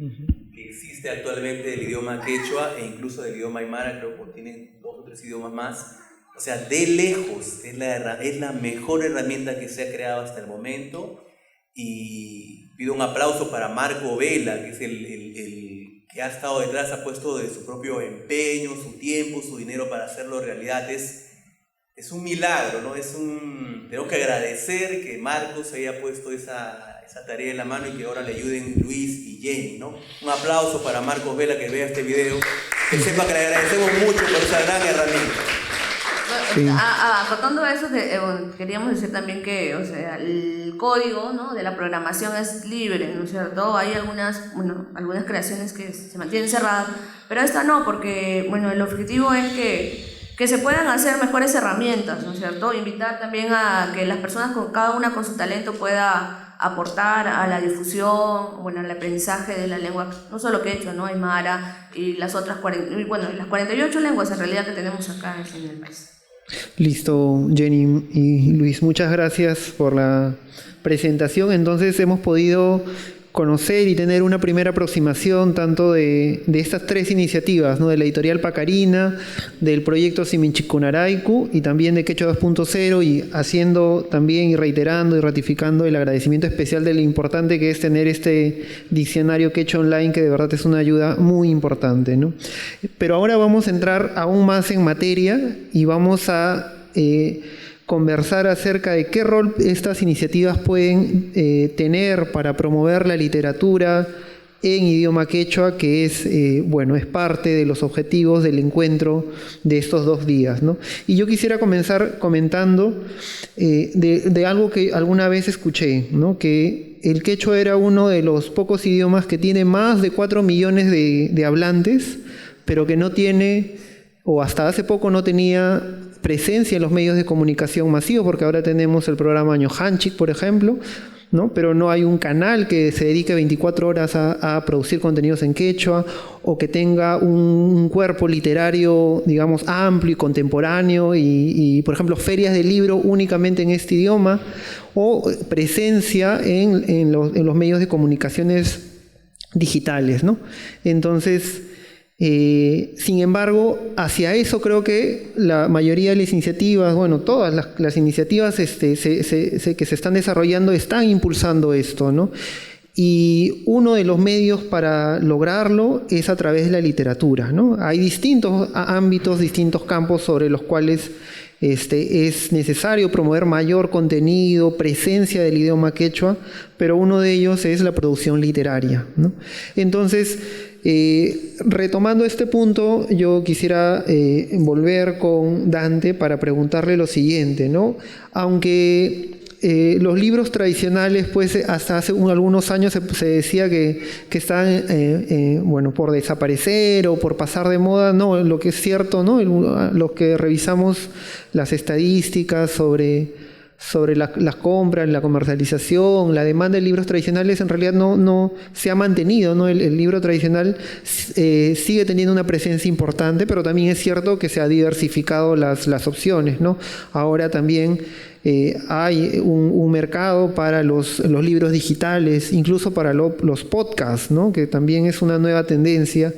que existe actualmente del idioma quechua e incluso del idioma aymara. Creo que tienen 2 o 3 idiomas más. O sea, de lejos es la mejor herramienta que se ha creado hasta el momento, y pido un aplauso para Marco Vela, que es el que ha estado detrás, ha puesto de su propio empeño, su tiempo, su dinero para hacerlo realidad. Es un milagro, ¿no? Tengo que agradecer que Marco se haya puesto esa tarea en la mano y que ahora le ayuden Luis y Jenny, ¿no? Un aplauso para Marcos Vela, que vea este video, que sepa que le agradecemos mucho por esa gran herramienta. Sí. Acotando a eso, queríamos decir también que el código, ¿no?, de la programación es libre, ¿no es cierto? Hay algunas creaciones que se mantienen cerradas, pero esta no, porque el objetivo es que se puedan hacer mejores herramientas, ¿no es cierto? Invitar también a que las personas, cada una con su talento, pueda aportar a la difusión, al aprendizaje de la lengua, no solo quechua, ¿no?, aymara y las otras 48 lenguas en realidad que tenemos acá en el país. Listo, Jenny y Luis, muchas gracias por la presentación. Entonces hemos podido conocer y tener una primera aproximación tanto de estas 3 iniciativas, ¿no?, de la editorial Pacarina, del proyecto Siminchikunaraiku y también de Quechua 2.0, y haciendo también y reiterando y ratificando el agradecimiento especial de lo importante que es tener este diccionario quechua online, que de verdad es una ayuda muy importante, ¿no? Pero ahora vamos a entrar aún más en materia y vamos a conversar acerca de qué rol estas iniciativas pueden tener para promover la literatura en idioma quechua, que es parte de los objetivos del encuentro de estos 2 días, ¿no? Y yo quisiera comenzar comentando de algo que alguna vez escuché, ¿no?, que el quechua era uno de los pocos idiomas que tiene más de 4 millones de hablantes, pero que no tiene, o hasta hace poco no tenía, presencia en los medios de comunicación masivos, porque ahora tenemos el programa Ñojanchik, por ejemplo, ¿no? Pero no hay un canal que se dedique 24 horas a producir contenidos en quechua, o que tenga un cuerpo literario, digamos, amplio y contemporáneo, y por ejemplo, ferias de libro únicamente en este idioma, o presencia en los medios de comunicaciones digitales, ¿no? Entonces, sin embargo, hacia eso creo que la mayoría de las iniciativas, bueno, todas las iniciativas que se están desarrollando están impulsando esto, ¿no? Y uno de los medios para lograrlo es a través de la literatura, ¿no? Hay distintos ámbitos, distintos campos sobre los cuales es necesario promover mayor contenido, presencia del idioma quechua, pero uno de ellos es la producción literaria, ¿no? Entonces, retomando este punto, yo quisiera volver con Dante para preguntarle lo siguiente, ¿no? Aunque los libros tradicionales, pues hasta hace algunos años se decía que estaban bueno, por desaparecer o por pasar de moda. No, lo que es cierto, ¿no? Los que revisamos las estadísticas sobre las compras, la comercialización, la demanda de libros tradicionales, en realidad no se ha mantenido, ¿no? El libro tradicional sigue teniendo una presencia importante, pero también es cierto que se ha diversificado las opciones, ¿no? Ahora también hay un mercado para los libros digitales, incluso para los podcasts, ¿no? Que también es una nueva tendencia.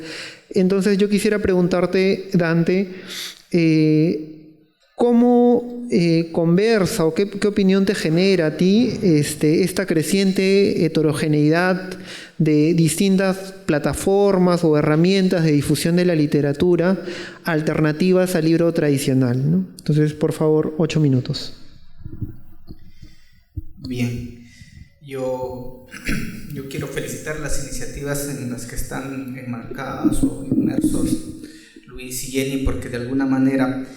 Entonces yo quisiera preguntarte, Dante, ¿cómo conversa o qué opinión te genera a ti esta creciente heterogeneidad de distintas plataformas o herramientas de difusión de la literatura alternativas al libro tradicional, ¿no? Entonces, por favor, 8 minutos. Bien, yo quiero felicitar las iniciativas en las que están enmarcadas o inmersos Luis y Jenny, porque de alguna manera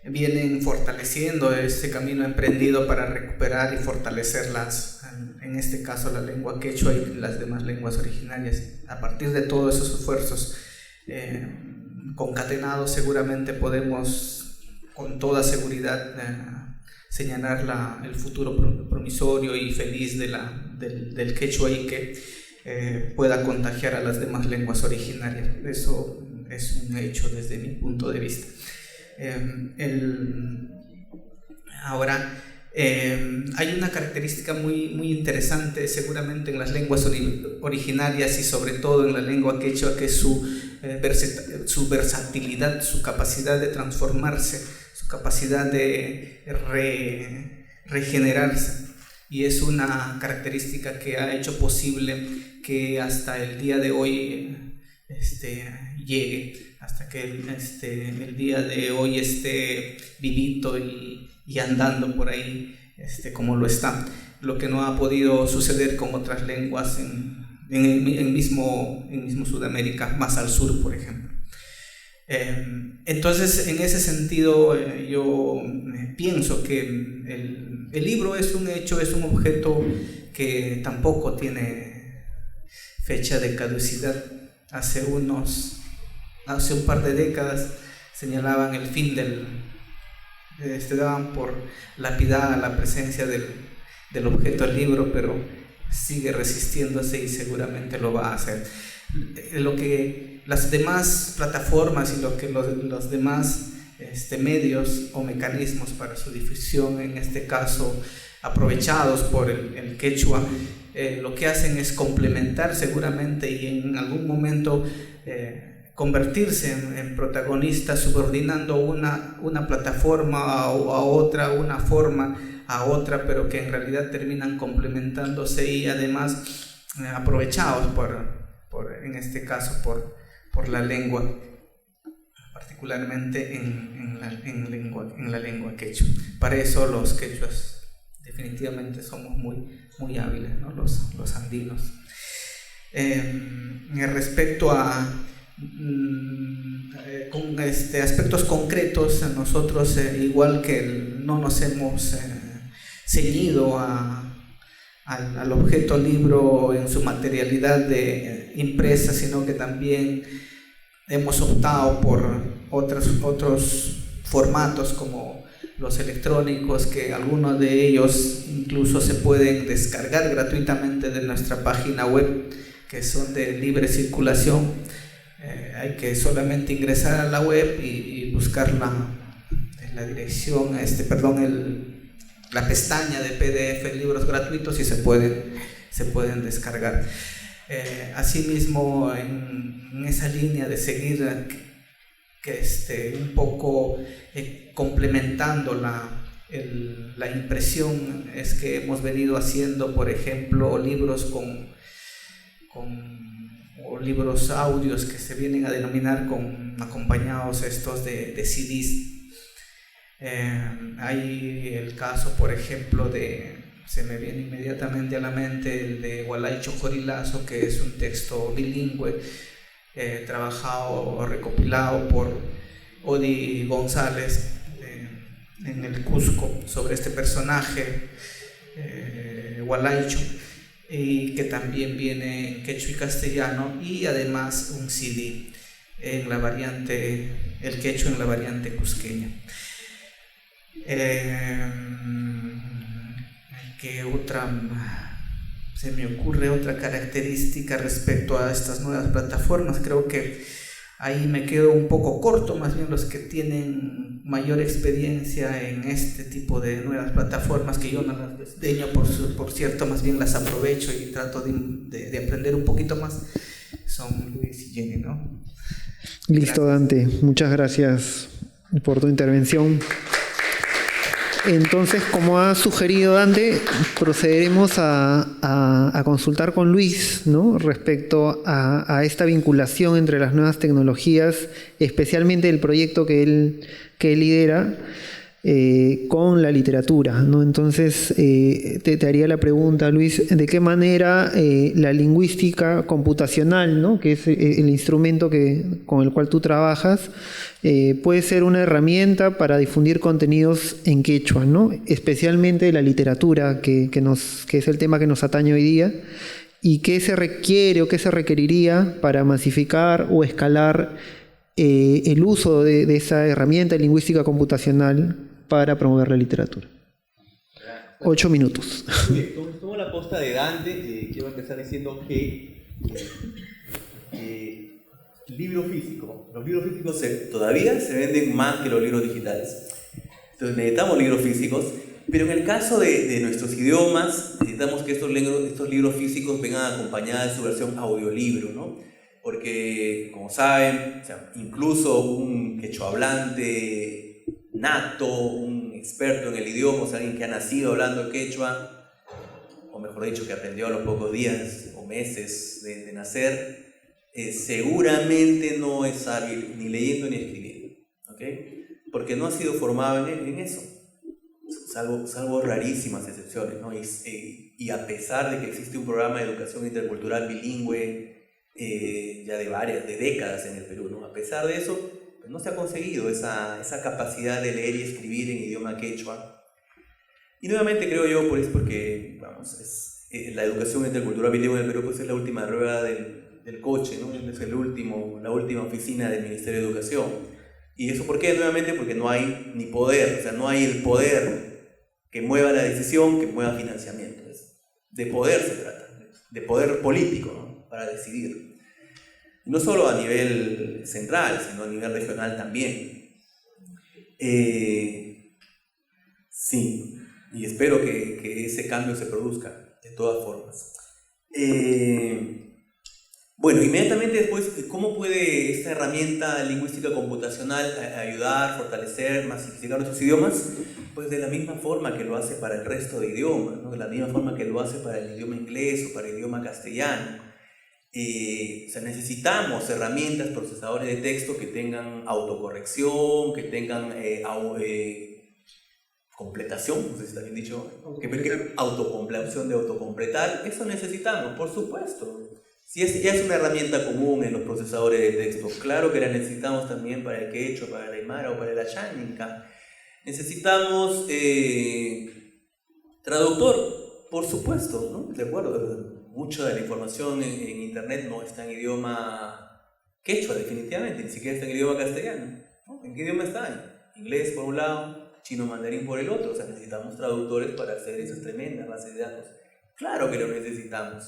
vienen fortaleciendo ese camino emprendido para recuperar y fortalecer en este caso la lengua quechua y las demás lenguas originarias. A partir de todos esos esfuerzos concatenados, seguramente podemos con toda seguridad señalar el futuro promisorio y feliz del quechua, y que pueda contagiar a las demás lenguas originarias. Eso es un hecho desde mi punto de vista. Ahora, hay una característica muy interesante seguramente en las lenguas originarias y sobre todo en la lengua quechua, que es su versatilidad, su capacidad de transformarse, su capacidad de regenerarse, y es una característica que ha hecho posible que hasta el día de hoy llegue, hasta que el día de hoy esté vivito y andando por ahí como lo está, lo que no ha podido suceder con otras lenguas en mismo Sudamérica, más al sur, por ejemplo. Entonces, en ese sentido, yo pienso que el libro es un hecho, es un objeto que tampoco tiene fecha de caducidad. Hace un par de décadas señalaban el fin daban por lapidada la presencia del objeto del libro, pero sigue resistiéndose y seguramente lo va a hacer. Lo que las demás plataformas y lo que los demás medios o mecanismos para su difusión, en este caso aprovechados por el quechua, lo que hacen es complementar seguramente y en algún momento convertirse en protagonistas, subordinando una plataforma a otra, una forma a otra, pero que en realidad terminan complementándose y además aprovechados en este caso por la lengua, particularmente en la lengua quechua. Para eso los quechuas definitivamente somos muy hábiles, ¿no? Los andinos. Respecto a con aspectos concretos, nosotros igual que no nos hemos ceñido al objeto libro en su materialidad impresa, sino que también hemos optado por otros formatos como los electrónicos, que algunos de ellos incluso se pueden descargar gratuitamente de nuestra página web, que son de libre circulación. Hay que solamente ingresar a la web y buscar la dirección, la pestaña de PDF, libros gratuitos, y se pueden descargar. Asimismo, en esa línea de seguir un poco complementando la impresión, es que hemos venido haciendo, por ejemplo, libros o libros audios que se vienen a denominar acompañados estos de CDs. Hay el caso, por ejemplo, se me viene inmediatamente a la mente el de Hualaycho Jorilazo, que es un texto bilingüe, trabajado o recopilado por Odi González en el Cusco, sobre este personaje Hualaycho, y que también viene en quechua y castellano, y además un CD en la variante, el quechua en la variante cusqueña. ¿Qué otra? Se me ocurre otra característica respecto a estas nuevas plataformas. Creo que ahí me quedo un poco corto, más bien los que tienen mayor experiencia en este tipo de nuevas plataformas, que yo no las desdeño, por cierto, más bien las aprovecho y trato de aprender un poquito más, son Luis y Jenny, ¿no? Listo, Dante, muchas gracias por tu intervención. Entonces, como ha sugerido Dante, procederemos a consultar con Luis, ¿no?, respecto a esta vinculación entre las nuevas tecnologías, especialmente el proyecto que él lidera, con la literatura, ¿no? Entonces, te haría la pregunta, Luis, ¿de qué manera la lingüística computacional, ¿no?, que es el instrumento con el cual tú trabajas, puede ser una herramienta para difundir contenidos en quechua, ¿no?, especialmente la literatura, que es el tema que nos atañe hoy día, y qué se requiere o qué se requeriría para masificar o escalar el uso de esa herramienta de lingüística computacional para promover la literatura? 8 minutos. Tomo la posta de Dante. Quiero empezar diciendo que libro físico. Los libros físicos todavía se venden más que los libros digitales. Entonces necesitamos libros físicos, pero en el caso de nuestros idiomas, necesitamos que estos libros físicos vengan acompañados de su versión audiolibro, ¿no? Porque, como saben, o sea, incluso un quechua hablante nato, un experto en el idioma, o sea, alguien que ha nacido hablando quechua, o mejor dicho, que aprendió a los pocos días o meses de nacer, seguramente no es hábil ni leyendo ni escribiendo, ¿ok? Porque no ha sido formado en eso, salvo rarísimas excepciones, ¿no? Y a pesar de que existe un programa de educación intercultural bilingüe ya de décadas en el Perú, ¿no?, a pesar de eso, pues no se ha conseguido esa capacidad de leer y escribir en idioma quechua. Y nuevamente creo yo, porque vamos, la educación intercultural bilingüe en el Perú pues es la última rueda del coche, ¿no? Es la última oficina del Ministerio de Educación. ¿Y eso por qué? Nuevamente porque no hay ni poder, o sea, no hay el poder que mueva la decisión, que mueva financiamiento. De poder se trata, de poder político, ¿no?, para decidir. No solo a nivel central, sino a nivel regional también. Sí, y espero que ese cambio se produzca de todas formas. Bueno, inmediatamente después, ¿cómo puede esta herramienta lingüística computacional ayudar, fortalecer, masificar nuestros idiomas? Pues de la misma forma que lo hace para el resto de idiomas, ¿no?, de la misma forma que lo hace para el idioma inglés o para el idioma castellano. O sea, necesitamos herramientas, procesadores de texto que tengan autocorrección, que tengan completación, no sé si está bien dicho, autocompleción de autocompletar. Eso necesitamos, por supuesto. Si ya es una herramienta común en los procesadores de texto, claro que la necesitamos también para el quechua, para el aymara o para el ayánica. Necesitamos traductor, por supuesto, ¿no? De acuerdo. Mucha de la información en internet no está en idioma quechua, definitivamente, ni siquiera está en idioma castellano, ¿no? ¿En qué idioma está? En inglés por un lado, chino mandarín por el otro. O sea, necesitamos traductores para hacer esas tremendas bases de datos. Claro que lo necesitamos.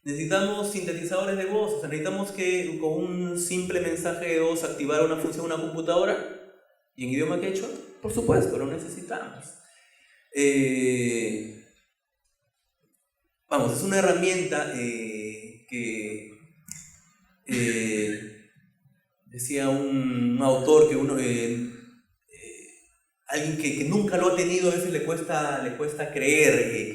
Necesitamos sintetizadores de voz. O sea, necesitamos que con un simple mensaje de voz activar una función en una computadora y en idioma quechua. Por supuesto, lo necesitamos. Vamos, es una herramienta que decía un autor que alguien que nunca lo ha tenido, a veces le cuesta creer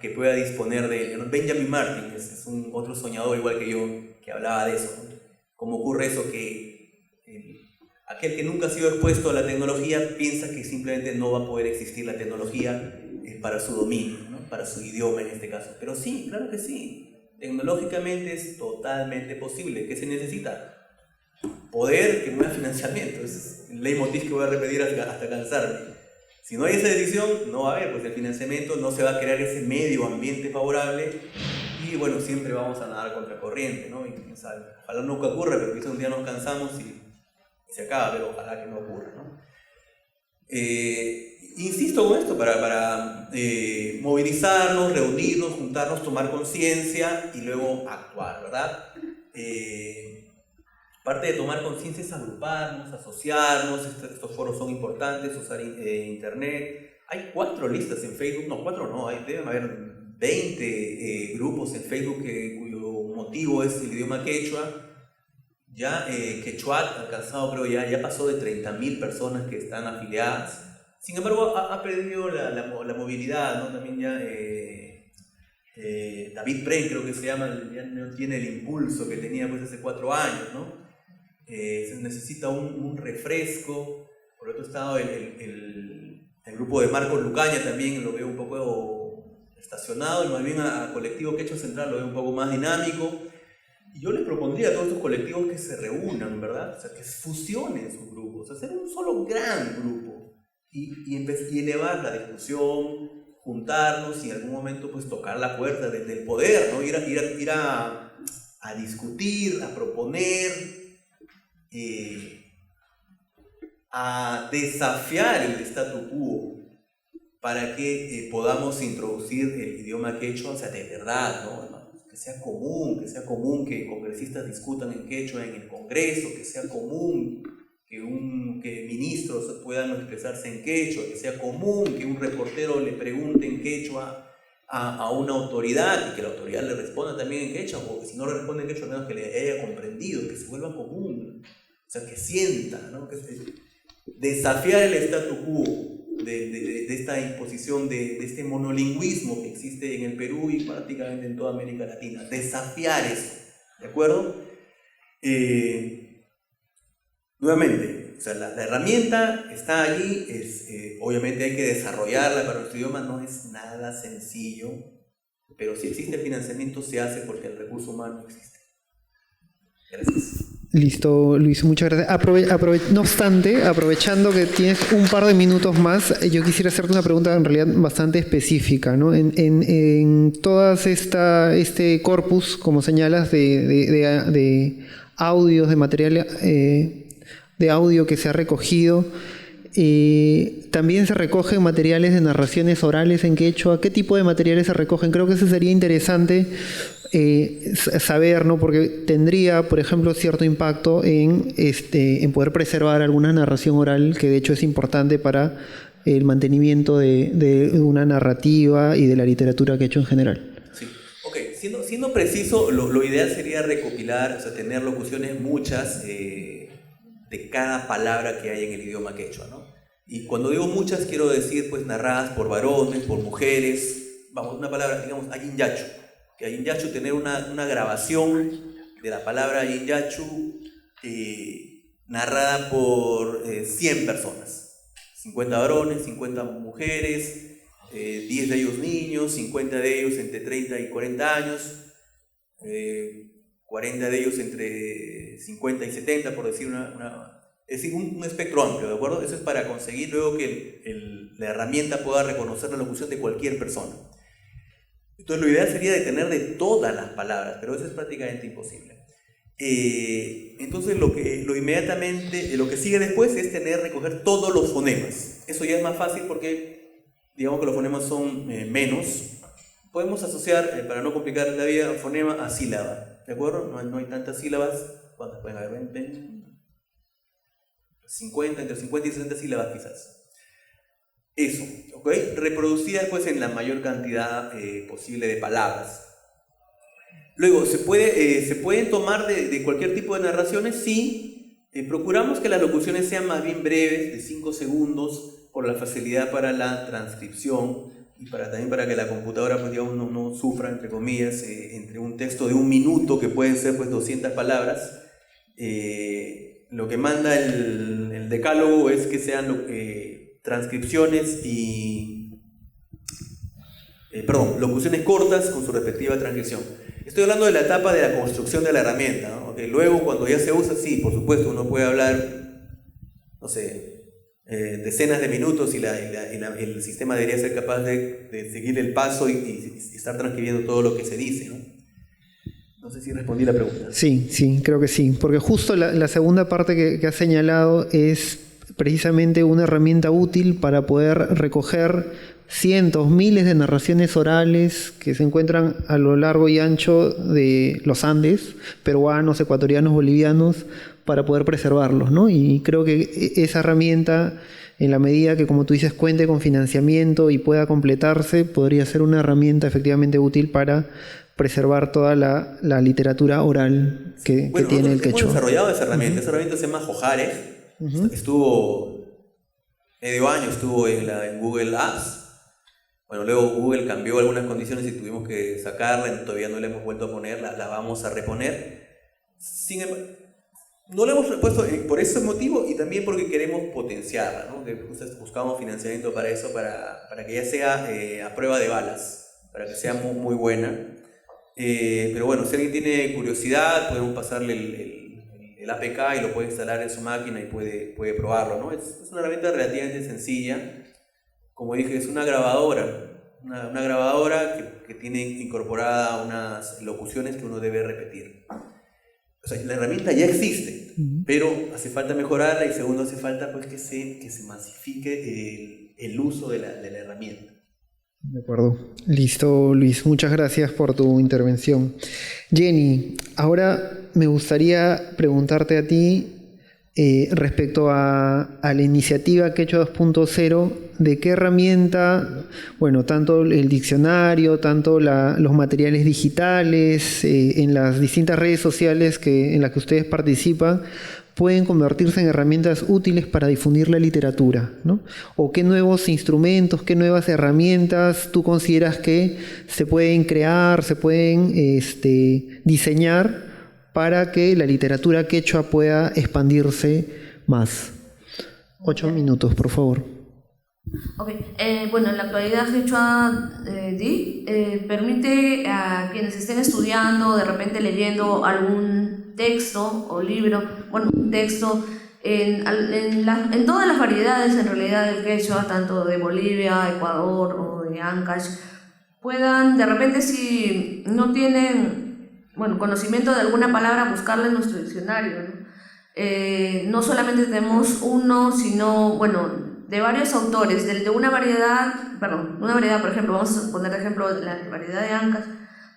que pueda disponer de él. Benjamin Martin es otro soñador igual que yo, que hablaba de eso, ¿no? Cómo ocurre eso, que aquel que nunca ha sido expuesto a la tecnología piensa que simplemente no va a poder existir la tecnología para su dominio, ¿no? Para su idioma en este caso. Pero sí, claro que sí. Tecnológicamente es totalmente posible. ¿Qué se necesita? Poder, que no es financiamiento. Es el leitmotiv que voy a repetir hasta cansarme. Si no hay esa decisión, no va a haber, pues el financiamiento, no se va a crear ese medio ambiente favorable y bueno, siempre vamos a nadar contra corriente, ¿no? Y quién sabe, ojalá nunca ocurra, pero quizás un día nos cansamos y se acaba, pero ojalá que no ocurra, ¿no? Insisto con esto para movilizarnos, reunirnos, juntarnos, tomar conciencia y luego actuar, ¿verdad? Parte de tomar conciencia es agruparnos, asociarnos. Estos foros son importantes, usar internet. Hay 4 listas en Facebook, no, 4 no, deben haber 20 grupos en Facebook cuyo motivo es el idioma quechua. Ya Quechuat ha alcanzado, creo, ya pasó de 30.000 personas que están afiliadas. Sin embargo, ha perdido la movilidad, ¿no? También ya David Pren, creo que se llama, ya no tiene el impulso que tenía pues hace 4 años, ¿no? Se necesita un refresco. Por otro lado, el grupo de Marcos Lucaña también lo veo un poco estacionado, y más bien a Colectivo Quechua Central lo veo un poco más dinámico. Y yo les propondría a todos estos colectivos que se reúnan, ¿verdad? O sea, que fusionen sus grupos, hacer un solo gran grupo y elevar la discusión, juntarnos y en algún momento pues tocar la puerta del poder, ¿no? Ir a discutir, a proponer, a desafiar el statu quo para que podamos introducir el idioma quechua, o sea, de verdad, ¿no? Que sea común que congresistas discutan en quechua en el Congreso, que sea común que ministros puedan expresarse en quechua, que sea común que un reportero le pregunte en quechua a una autoridad y que la autoridad le responda también en quechua, o que si no le responde en quechua, al menos que le haya comprendido, que se vuelva común, o sea, que sienta, ¿no? Desafiar el statu quo de esta imposición, de este monolingüismo que existe en el Perú y prácticamente en toda América Latina. Desafiar eso, ¿de acuerdo? Nuevamente, o sea, la herramienta está allí, obviamente hay que desarrollarla para nuestro idioma, no es nada sencillo, pero si existe financiamiento se hace porque el recurso humano existe. Gracias. Listo, Luis, muchas gracias. No obstante, aprovechando que tienes un par de minutos más, yo quisiera hacerte una pregunta en realidad bastante específica, ¿no? En todas este corpus, como señalas, de audios, de material de audio que se ha recogido, también se recogen materiales de narraciones orales en quechua. ¿Qué tipo de materiales se recogen? Creo que eso sería interesante saber, ¿no? Porque tendría, por ejemplo, cierto impacto en poder preservar alguna narración oral, que de hecho es importante para el mantenimiento de una narrativa y de la literatura quechua en general. Sí, ok. Siendo preciso, lo ideal sería recopilar, o sea, tener locuciones muchas de cada palabra que hay en el idioma quechua, ¿no? Y cuando digo muchas, quiero decir, pues, narradas por varones, por mujeres. Vamos, una palabra, digamos, ayinyachu. Que ayinyachu, tener una grabación de la palabra ayinyachu narrada por 100 personas. 50 varones, 50 mujeres, 10 de ellos niños, 50 de ellos entre 30 y 40 años, 40 de ellos entre 50 y 70, por decir es decir, un espectro amplio, ¿de acuerdo? Eso es para conseguir luego que la herramienta pueda reconocer la locución de cualquier persona. Entonces lo ideal sería de tener de todas las palabras, pero eso es prácticamente imposible. Entonces lo que sigue después es recoger todos los fonemas. Eso ya es más fácil porque digamos que los fonemas son menos. Podemos asociar, para no complicar la vida, fonema a sílaba, ¿de acuerdo? No hay tantas sílabas. ¿Cuántas pueden haber? 20, 50, entre 50 y 60 sílabas quizás. Eso, ¿ok? Reproducidas pues en la mayor cantidad posible de palabras. Luego, ¿se pueden tomar de cualquier tipo de narraciones? Sí. Procuramos que las locuciones sean más bien breves, de 5 segundos, por la facilidad para la transcripción y también para que la computadora pues, digamos, no sufra, entre comillas, entre un texto de 1 minuto, que pueden ser pues, 200 palabras. Lo que manda el decálogo es que sean transcripciones locuciones cortas con su respectiva transcripción. Estoy hablando de la etapa de la construcción de la herramienta, ¿no? Okay, luego, cuando ya se usa, sí, por supuesto, uno puede hablar, no sé, decenas de minutos y el sistema debería ser capaz de seguir el paso y estar transcribiendo todo lo que se dice, ¿no? No sé si respondí la pregunta. Sí, creo que sí, porque justo la segunda parte que has señalado es precisamente una herramienta útil para poder recoger cientos, miles de narraciones orales que se encuentran a lo largo y ancho de los Andes, peruanos, ecuatorianos, bolivianos, para poder preservarlos, ¿no? Y creo que esa herramienta, en la medida que, como tú dices, cuente con financiamiento y pueda completarse, podría ser una herramienta efectivamente útil para preservar toda la literatura oral que tiene el quechua. Hemos desarrollado esa herramienta. Esa herramienta se llama Jojare. Estuvo medio año en Google Apps. Bueno, luego Google cambió algunas condiciones y tuvimos que sacarla, todavía no la hemos vuelto a poner, la vamos a reponer. Sin embargo, no la hemos repuesto por ese motivo y también porque queremos potenciarla, ¿no? Buscamos financiamiento para eso, para que ya sea a prueba de balas, para que sea muy, muy buena. Pero bueno, si alguien tiene curiosidad, podemos pasarle el APK y lo puede instalar en su máquina y puede probarlo, ¿no? Es una herramienta relativamente sencilla. Como dije, es una grabadora, una grabadora que tiene incorporada unas locuciones que uno debe repetir. O sea, la herramienta ya existe, pero hace falta mejorarla y segundo hace falta pues, que se masifique el uso de la herramienta. De acuerdo. Listo, Luis. Muchas gracias por tu intervención. Jenny, ahora me gustaría preguntarte a ti respecto a la iniciativa Quechua 2.0, ¿de qué herramienta, bueno, tanto el diccionario, tanto los materiales digitales, en las distintas redes sociales en las que ustedes participan, pueden convertirse en herramientas útiles para difundir la literatura, ¿no? ¿O qué nuevos instrumentos, qué nuevas herramientas tú consideras que se pueden crear, se pueden diseñar para que la literatura quechua pueda expandirse más? 8 minutos, por favor. Ok, bueno, en la actualidad Quechua permite a quienes estén estudiando, de repente leyendo algún texto o libro, bueno, un texto en todas las variedades en realidad del quechua, tanto de Bolivia, Ecuador o de Ancash, puedan de repente, si no tienen conocimiento de alguna palabra, buscarla en nuestro diccionario, ¿no? No solamente tenemos uno, sino, de varios autores, de una variedad, por ejemplo, vamos a poner de ejemplo la variedad de Ancash,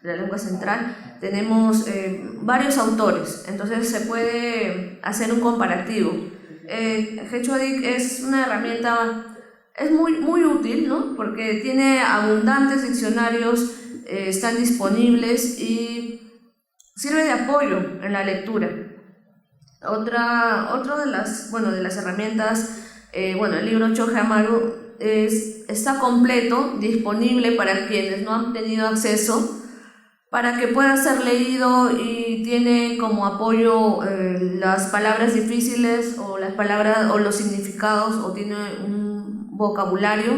de la lengua central, tenemos varios autores, entonces se puede hacer un comparativo. Quechuadic es una herramienta, es muy, muy útil, ¿no? Porque tiene abundantes diccionarios, están disponibles y sirve de apoyo en la lectura. Otra de las herramientas, el libro Choje Amaru está completo, disponible para quienes no han tenido acceso, para que pueda ser leído y tiene como apoyo las palabras difíciles o las palabras o los significados, o tiene un vocabulario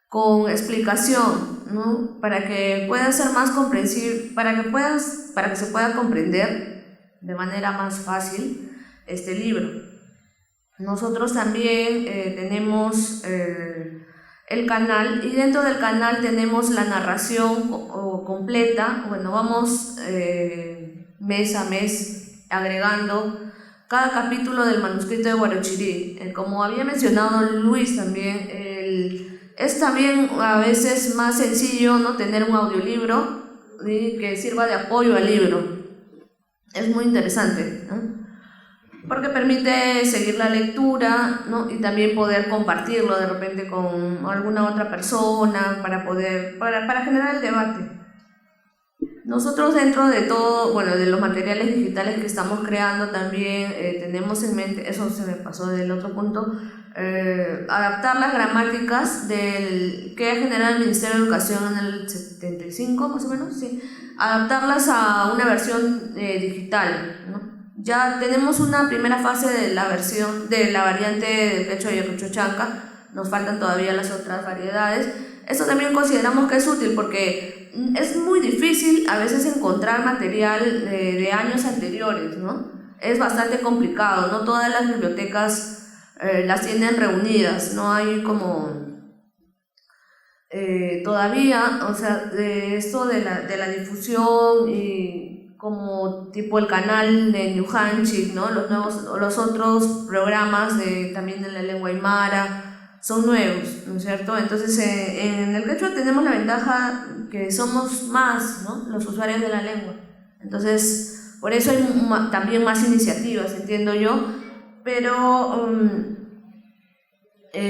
con explicación, ¿no? Para que pueda ser más comprensible, para que se pueda comprender de manera más fácil este libro. Nosotros también tenemos el canal, y dentro del canal tenemos la narración completa. Vamos mes a mes agregando cada capítulo del manuscrito de Huarochirí. Como había mencionado Luis también, es también a veces más sencillo, ¿no?, tener un audiolibro que sirva de apoyo al libro. Es muy interesante, ¿no?, porque permite seguir la lectura, ¿no?, y también poder compartirlo de repente con alguna otra persona para generar el debate. Nosotros, dentro de todo, bueno, de los materiales digitales que estamos creando, también tenemos en mente, eso se me pasó del otro punto, adaptar las gramáticas que ha generado el Ministerio de Educación en el 75, más o menos, sí, adaptarlas a una versión digital, ¿no? Ya tenemos una primera fase de la versión de la variante del quechua y el quechua chanca, nos faltan todavía las otras variedades. Eso también consideramos que es útil porque es muy difícil a veces encontrar material de años anteriores, ¿no? Es bastante complicado, no todas las bibliotecas las tienen reunidas, no hay como todavía, o sea, de esto de la difusión y como tipo el canal de New Hanchik, ¿no? Los otros programas también de la lengua aymara son nuevos, ¿no es cierto? Entonces en el quechua tenemos la ventaja que somos más, ¿no?, los usuarios de la lengua. Entonces por eso hay también más iniciativas, entiendo yo, pero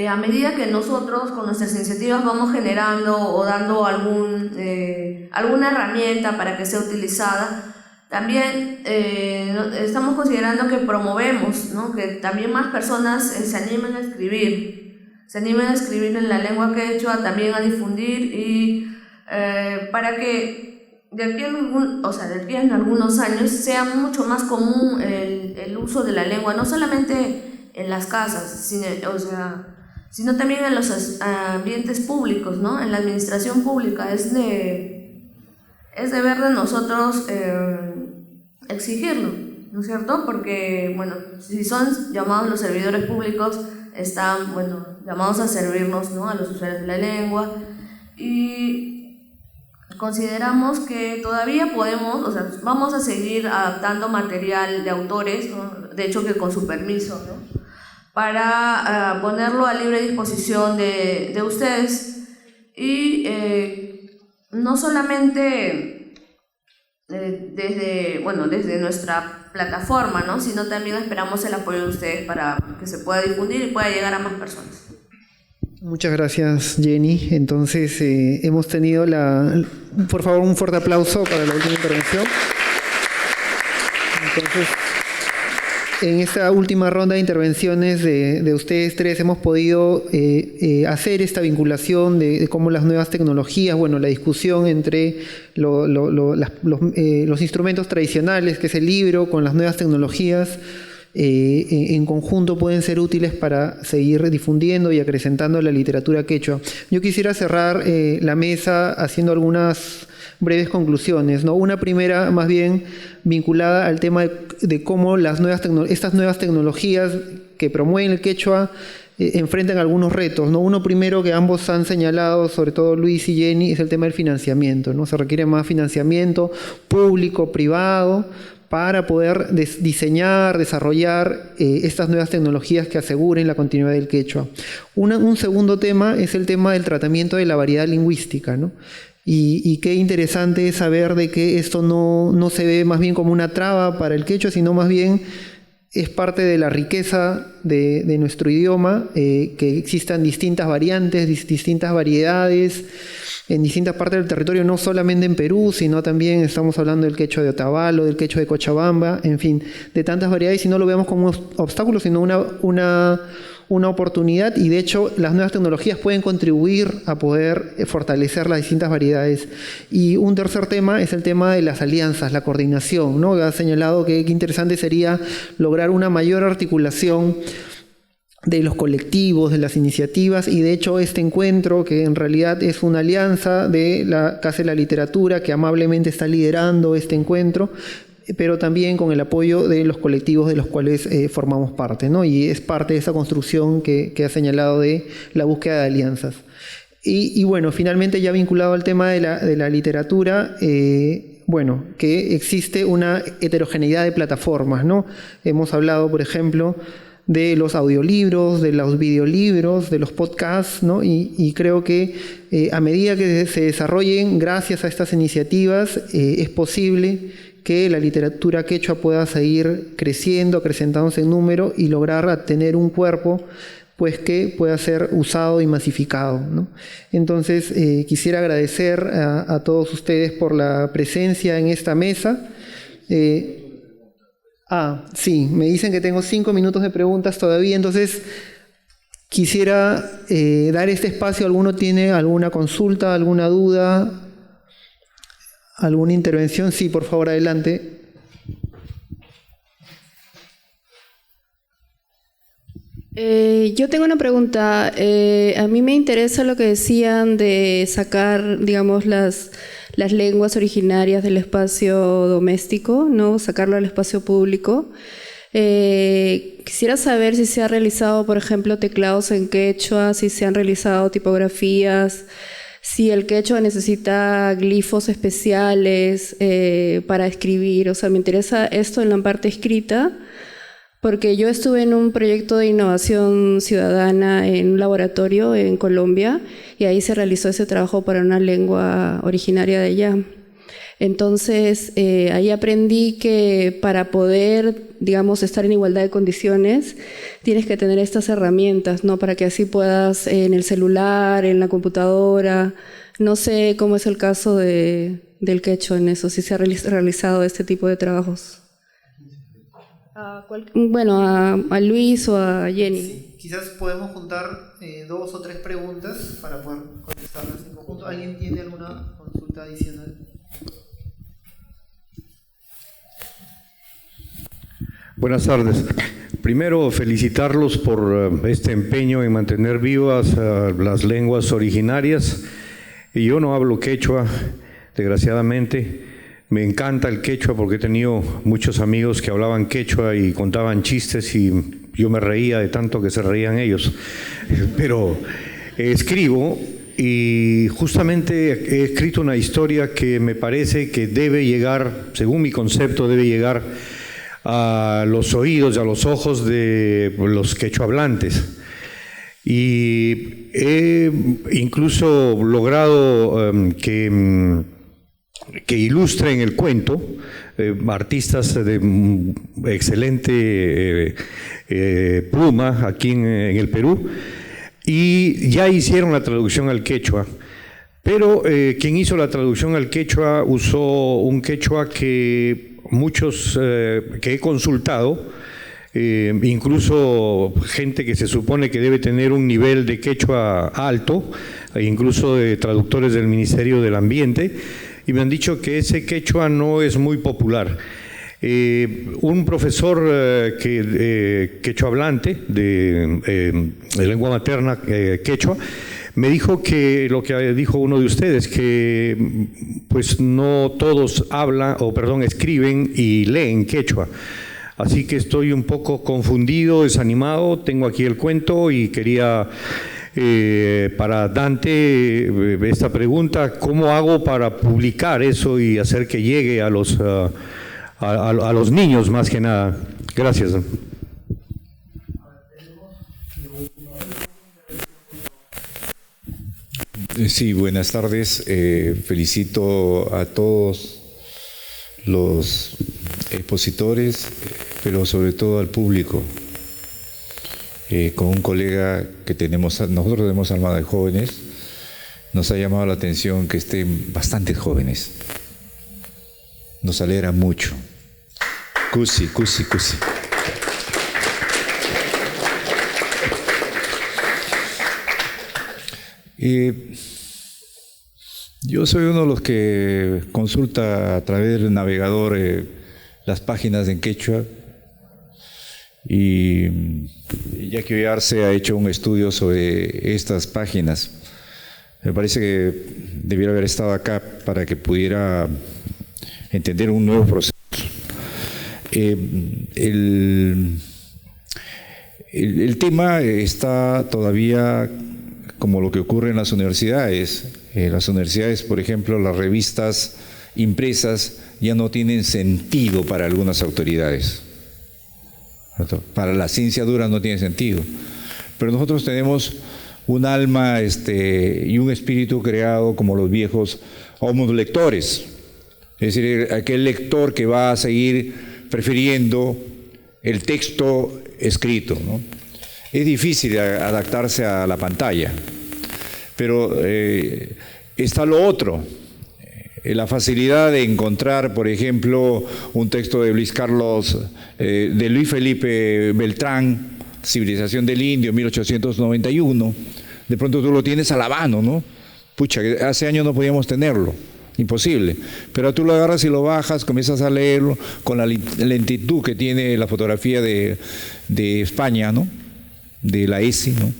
a medida que nosotros con nuestras iniciativas vamos generando o dando alguna herramienta para que sea utilizada, también estamos considerando que promovemos, ¿no?, que también más personas se animen a escribir en la lengua quechua, también a difundir y para que de aquí en algunos años sea mucho más común el uso de la lengua, no solamente en las casas, sino también en los ambientes públicos, ¿no?, en la administración pública. Es deber de nosotros exigirlo, ¿no es cierto? Porque, bueno, si son llamados los servidores públicos, están, bueno, llamados a servirnos, ¿no?, a los usuarios de la lengua, y consideramos que todavía podemos, o sea, vamos a seguir adaptando material de autores, ¿no?, de hecho que con su permiso, ¿no?, para ponerlo a libre disposición de ustedes, y no solamente desde nuestra plataforma, ¿no?, sino también esperamos el apoyo de ustedes para que se pueda difundir y pueda llegar a más personas. Muchas gracias, Jenny. Entonces, hemos tenido por favor, un fuerte aplauso para la última intervención. Entonces, en esta última ronda de intervenciones de ustedes tres hemos podido hacer esta vinculación de cómo las nuevas tecnologías, bueno, la discusión entre los instrumentos tradicionales, que es el libro, con las nuevas tecnologías, en conjunto pueden ser útiles para seguir difundiendo y acrecentando la literatura quechua. Yo quisiera cerrar la mesa haciendo algunas breves conclusiones, ¿no? Una primera, más bien, vinculada al tema de cómo estas nuevas tecnologías que promueven el quechua enfrentan algunos retos, ¿no? Uno primero que ambos han señalado, sobre todo Luis y Jenny, es el tema del financiamiento, ¿no? Se requiere más financiamiento público, privado, para poder diseñar, desarrollar estas nuevas tecnologías que aseguren la continuidad del quechua. Un segundo tema es el tema del tratamiento de la variedad lingüística, ¿no? Y qué interesante es saber de que esto no se ve más bien como una traba para el quechua, sino más bien es parte de la riqueza de nuestro idioma, que existan distintas variantes, distintas variedades en distintas partes del territorio, no solamente en Perú, sino también estamos hablando del quechua de Otavalo, del quechua de Cochabamba, en fin, de tantas variedades, y no lo veamos como un obstáculo, sino una oportunidad, y de hecho las nuevas tecnologías pueden contribuir a poder fortalecer las distintas variedades. Y un tercer tema es el tema de las alianzas, la coordinación, ¿no? Ha señalado que qué interesante sería lograr una mayor articulación de los colectivos, de las iniciativas, y de hecho este encuentro, que en realidad es una alianza de la Casa de la Literatura, que amablemente está liderando este encuentro, pero también con el apoyo de los colectivos de los cuales formamos parte, ¿no? Y es parte de esa construcción que ha señalado de la búsqueda de alianzas. Y bueno, finalmente, ya vinculado al tema de la literatura, bueno, que existe una heterogeneidad de plataformas, ¿no? Hemos hablado, por ejemplo, de los audiolibros, de los videolibros, de los podcasts, ¿no? Y creo que a medida que se desarrollen, gracias a estas iniciativas, es posible que la literatura quechua pueda seguir creciendo, acrecentándose en número y lograr tener un cuerpo pues que pueda ser usado y masificado, ¿no? Entonces, quisiera agradecer a todos ustedes por la presencia en esta mesa. Sí, me dicen que tengo 5 minutos de preguntas todavía, entonces quisiera dar este espacio. ¿Alguno tiene alguna consulta, alguna duda, alguna intervención? Sí, por favor, adelante. Yo tengo una pregunta. A mí me interesa lo que decían de sacar, digamos, las lenguas originarias del espacio doméstico, ¿no? Sacarlo al espacio público. Quisiera saber si se ha realizado, por ejemplo, teclados en quechua, si se han realizado tipografías, si el quechua necesita glifos especiales para escribir. O sea, me interesa esto en la parte escrita, porque yo estuve en un proyecto de innovación ciudadana en un laboratorio en Colombia y ahí se realizó ese trabajo para una lengua originaria de allá. Entonces, ahí aprendí que para poder, digamos, estar en igualdad de condiciones, tienes que tener estas herramientas, ¿no? Para que así puedas en el celular, en la computadora. No sé cómo es el caso del quechua en eso, si se ha realizado este tipo de trabajos. Bueno, a Luis o a Jenny. Sí, quizás podemos juntar 2 o 3 preguntas para poder contestarlas en conjunto. ¿Alguien tiene alguna consulta adicional? Buenas tardes. Primero, felicitarlos por este empeño en mantener vivas las lenguas originarias. Y yo no hablo quechua, desgraciadamente. Me encanta el quechua porque he tenido muchos amigos que hablaban quechua y contaban chistes y yo me reía de tanto que se reían ellos. Pero escribo y justamente he escrito una historia que me parece que debe llegar, según mi concepto, debe llegar a los oídos y a los ojos de los quechuahablantes. Y he incluso logrado que ilustren el cuento artistas de excelente pluma aquí en el Perú, y ya hicieron la traducción al quechua, pero quien hizo la traducción al quechua usó un quechua que muchos que he consultado, incluso gente que se supone que debe tener un nivel de quechua alto, incluso de traductores del Ministerio del Ambiente, y me han dicho que ese quechua no es muy popular. Un profesor quechuahablante de lengua materna quechua me dijo que lo que dijo uno de ustedes, que pues no todos escriben y leen quechua. Así que estoy un poco confundido, desanimado. Tengo aquí el cuento y quería para Dante esta pregunta: ¿cómo hago para publicar eso y hacer que llegue a los niños más que nada? Gracias. Sí, buenas tardes. Felicito a todos los expositores, pero sobre todo al público. Con un colega que nosotros tenemos Alma de Jóvenes, nos ha llamado la atención que estén bastantes jóvenes. Nos alegra mucho. Cusi. Yo soy uno de los que consulta a través del navegador las páginas en quechua, y Jackie Arce ha hecho un estudio sobre estas páginas. Me parece que debiera haber estado acá para que pudiera entender un nuevo proceso. El tema está todavía como lo que ocurre en las universidades. Las universidades, por ejemplo, las revistas impresas ya no tienen sentido para algunas autoridades. Para la ciencia dura no tiene sentido. Pero nosotros tenemos un alma y un espíritu creado como los viejos homo lectores. Es decir, aquel lector que va a seguir prefiriendo el texto escrito, ¿no? Es difícil adaptarse a la pantalla, pero está lo otro. La facilidad de encontrar, por ejemplo, un texto de Luis Felipe Beltrán, Civilización del Indio, 1891. De pronto tú lo tienes a la mano, ¿no? Pucha, hace años no podíamos tenerlo, imposible. Pero tú lo agarras y lo bajas, comienzas a leerlo con la lentitud que tiene la fotografía de España, ¿no? De la ESI, ¿no?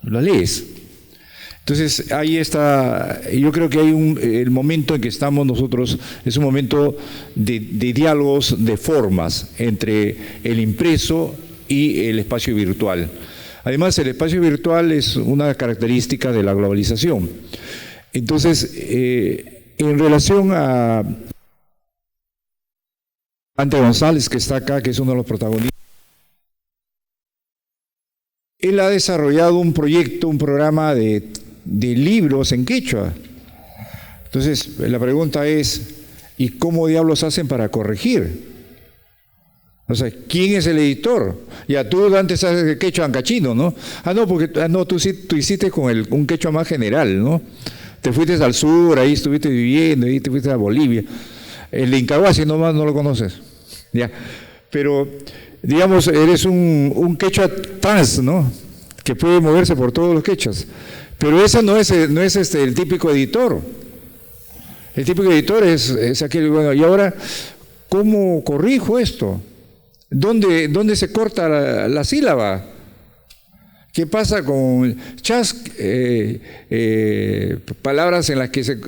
Lo lees. Entonces, ahí está, yo creo que el momento en que estamos nosotros es un momento de diálogos, de formas entre el impreso y el espacio virtual. Además, el espacio virtual es una característica de la globalización. Entonces, en relación a Ante González, que está acá, que es uno de los protagonistas, él ha desarrollado un proyecto, un programa de libros en quechua. Entonces, la pregunta es, ¿y cómo diablos hacen para corregir? O sea, ¿quién es el editor? Ya tú antes sabes el quechua ancachino, ¿no? Tú hiciste con un quechua más general, ¿no? Te fuiste al sur, ahí estuviste viviendo, ahí te fuiste a Bolivia. El de Incahuasi nomás no lo conoces. Ya. Pero, digamos, eres un quechua trans, ¿no? Que puede moverse por todos los quechuas. Pero ese no es el típico editor. El típico editor es aquel, bueno, y ahora, ¿cómo corrijo esto? ¿Dónde se corta la sílaba? ¿Qué pasa con palabras en las que se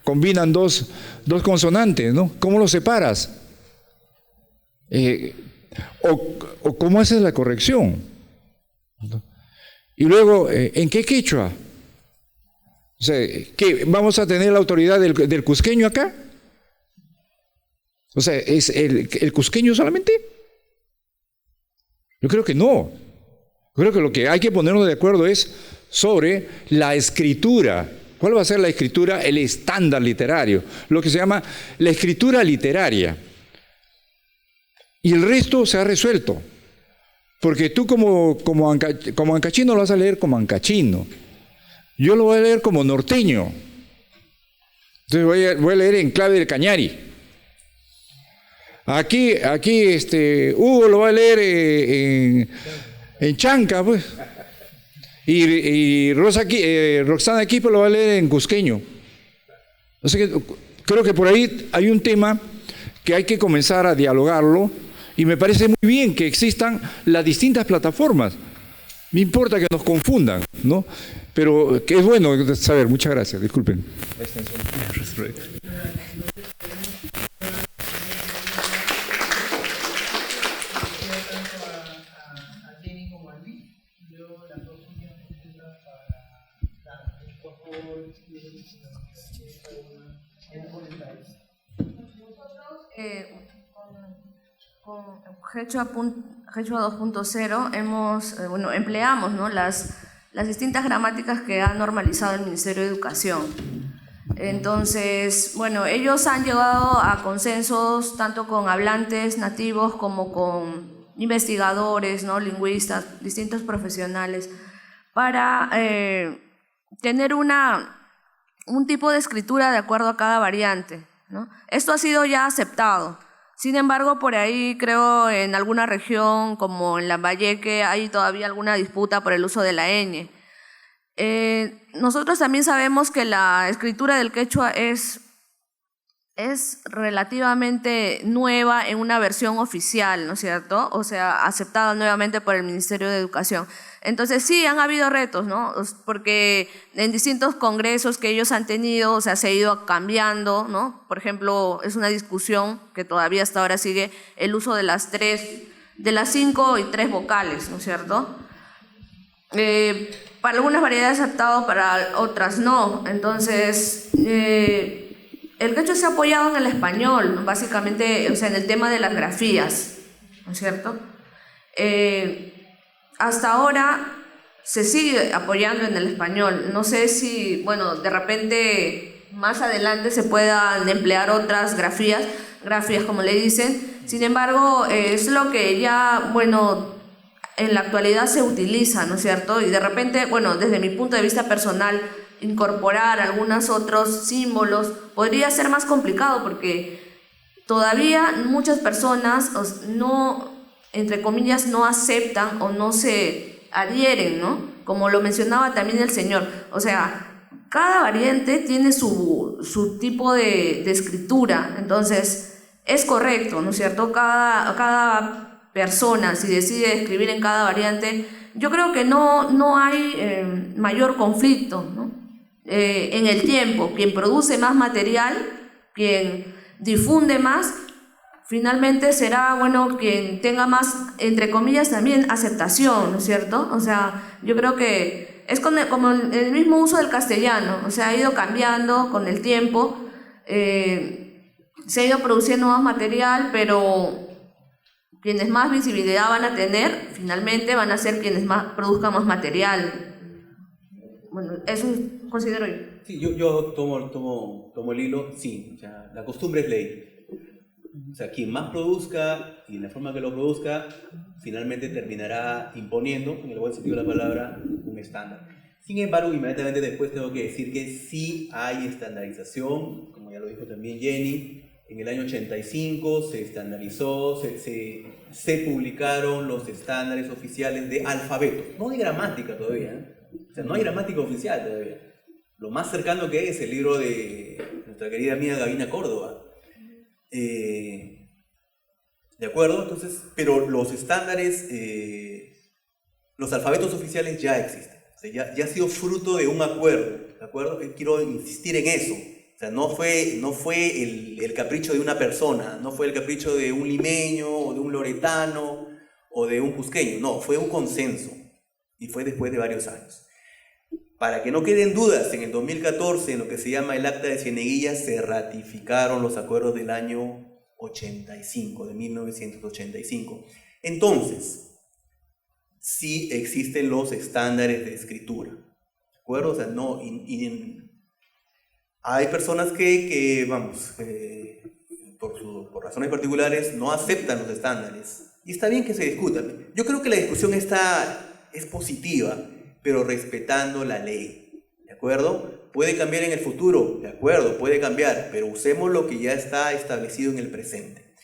combinan dos consonantes, ¿no? ¿Cómo los separas? O ¿cómo haces la corrección? Y luego, ¿en qué quechua? O sea, ¿qué, vamos a tener la autoridad del cusqueño acá? O sea, ¿es el cusqueño solamente? Yo creo que no. Yo creo que lo que hay que ponernos de acuerdo es sobre la escritura. ¿Cuál va a ser la escritura? El estándar literario, lo que se llama la escritura literaria. Y el resto se ha resuelto. Porque tú como ancachino lo vas a leer como ancachino. Yo lo voy a leer como norteño. Entonces voy a leer en clave del Cañari. Aquí Hugo lo va a leer en chanca, pues. Y Roxana Equipo lo va a leer en cusqueño. O sea que creo que por ahí hay un tema que hay que comenzar a dialogarlo, y me parece muy bien que existan las distintas plataformas. Me importa que nos confundan, ¿no? Pero que es bueno saber. Muchas gracias, disculpen. Con Quechua 2.0 empleamos, ¿no?, las distintas gramáticas que ha normalizado el Ministerio de Educación. Entonces, bueno, ellos han llegado a consensos tanto con hablantes nativos como con investigadores, ¿no?, lingüistas, distintos profesionales, para tener un tipo de escritura de acuerdo a cada variante, ¿no? Esto ha sido ya aceptado. Sin embargo, por ahí creo en alguna región, como en Lambayeque, hay todavía alguna disputa por el uso de la ñ. Nosotros también sabemos que la escritura del quechua es relativamente nueva en una versión oficial, ¿no es cierto? O sea, aceptada nuevamente por el Ministerio de Educación. Entonces sí, han habido retos, ¿no? Porque en distintos congresos que ellos han tenido, o sea, se ha ido cambiando, ¿no? Por ejemplo, es una discusión que todavía hasta ahora sigue el uso de las 5 y 3 vocales, ¿no es cierto? Para algunas variedades aceptado, para otras no. Entonces, el quechua se ha apoyado en el español, ¿no? Básicamente, o sea, en el tema de las grafías, ¿no es cierto? Hasta ahora se sigue apoyando en el español. No sé si, bueno, de repente más adelante se puedan emplear otras grafías como le dicen. Sin embargo, es lo que ya, bueno, en la actualidad se utiliza, ¿no es cierto? Y de repente, bueno, desde mi punto de vista personal, incorporar algunos otros símbolos podría ser más complicado porque todavía muchas personas no, entre comillas, no aceptan o no se adhieren, ¿no? Como lo mencionaba también el señor. O sea, cada variante tiene su tipo de escritura, entonces es correcto, ¿no es cierto? Cada persona, si decide escribir en cada variante, yo creo que no hay mayor conflicto, ¿no? En el tiempo, quien produce más material, quien difunde más, finalmente será, bueno, quien tenga más, entre comillas, también aceptación, ¿no es cierto? O sea, yo creo que es como el mismo uso del castellano, o sea, ha ido cambiando con el tiempo, se ha ido produciendo más material, pero quienes más visibilidad van a tener, finalmente van a ser quienes más produzcan más material. Bueno, eso considero yo. Sí, yo tomo el hilo, sí, o sea, la costumbre es ley. O sea, quien más produzca y en la forma que lo produzca, finalmente terminará imponiendo, en el buen sentido de la palabra, un estándar. Sin embargo, inmediatamente después tengo que decir que sí hay estandarización, como ya lo dijo también Jenny. En el año 85 se estandarizó, se publicaron los estándares oficiales de alfabeto, no de gramática todavía, ¿eh? O sea, no hay gramática oficial todavía. Lo más cercano que hay es el libro de nuestra querida amiga Gabina Córdoba. ¿De acuerdo? Entonces, pero los estándares, los alfabetos oficiales ya existen. O sea, ya ha sido fruto de un acuerdo, ¿de acuerdo? Quiero insistir en eso. O sea, no fue el capricho de una persona, no fue el capricho de un limeño, o de un loretano, o de un cusqueño. No, fue un consenso. Y fue después de varios años. Para que no queden dudas, en el 2014, en lo que se llama el Acta de Cieneguilla, se ratificaron los acuerdos del año 85, de 1985. Entonces, sí existen los estándares de escritura, ¿de acuerdo? O sea, no, hay personas que por razones particulares no aceptan los estándares. Y está bien que se discutan. Yo creo que la discusión es positiva, pero respetando la ley, ¿de acuerdo? Puede cambiar en el futuro, de acuerdo, puede cambiar, pero usemos lo que ya está establecido en el presente.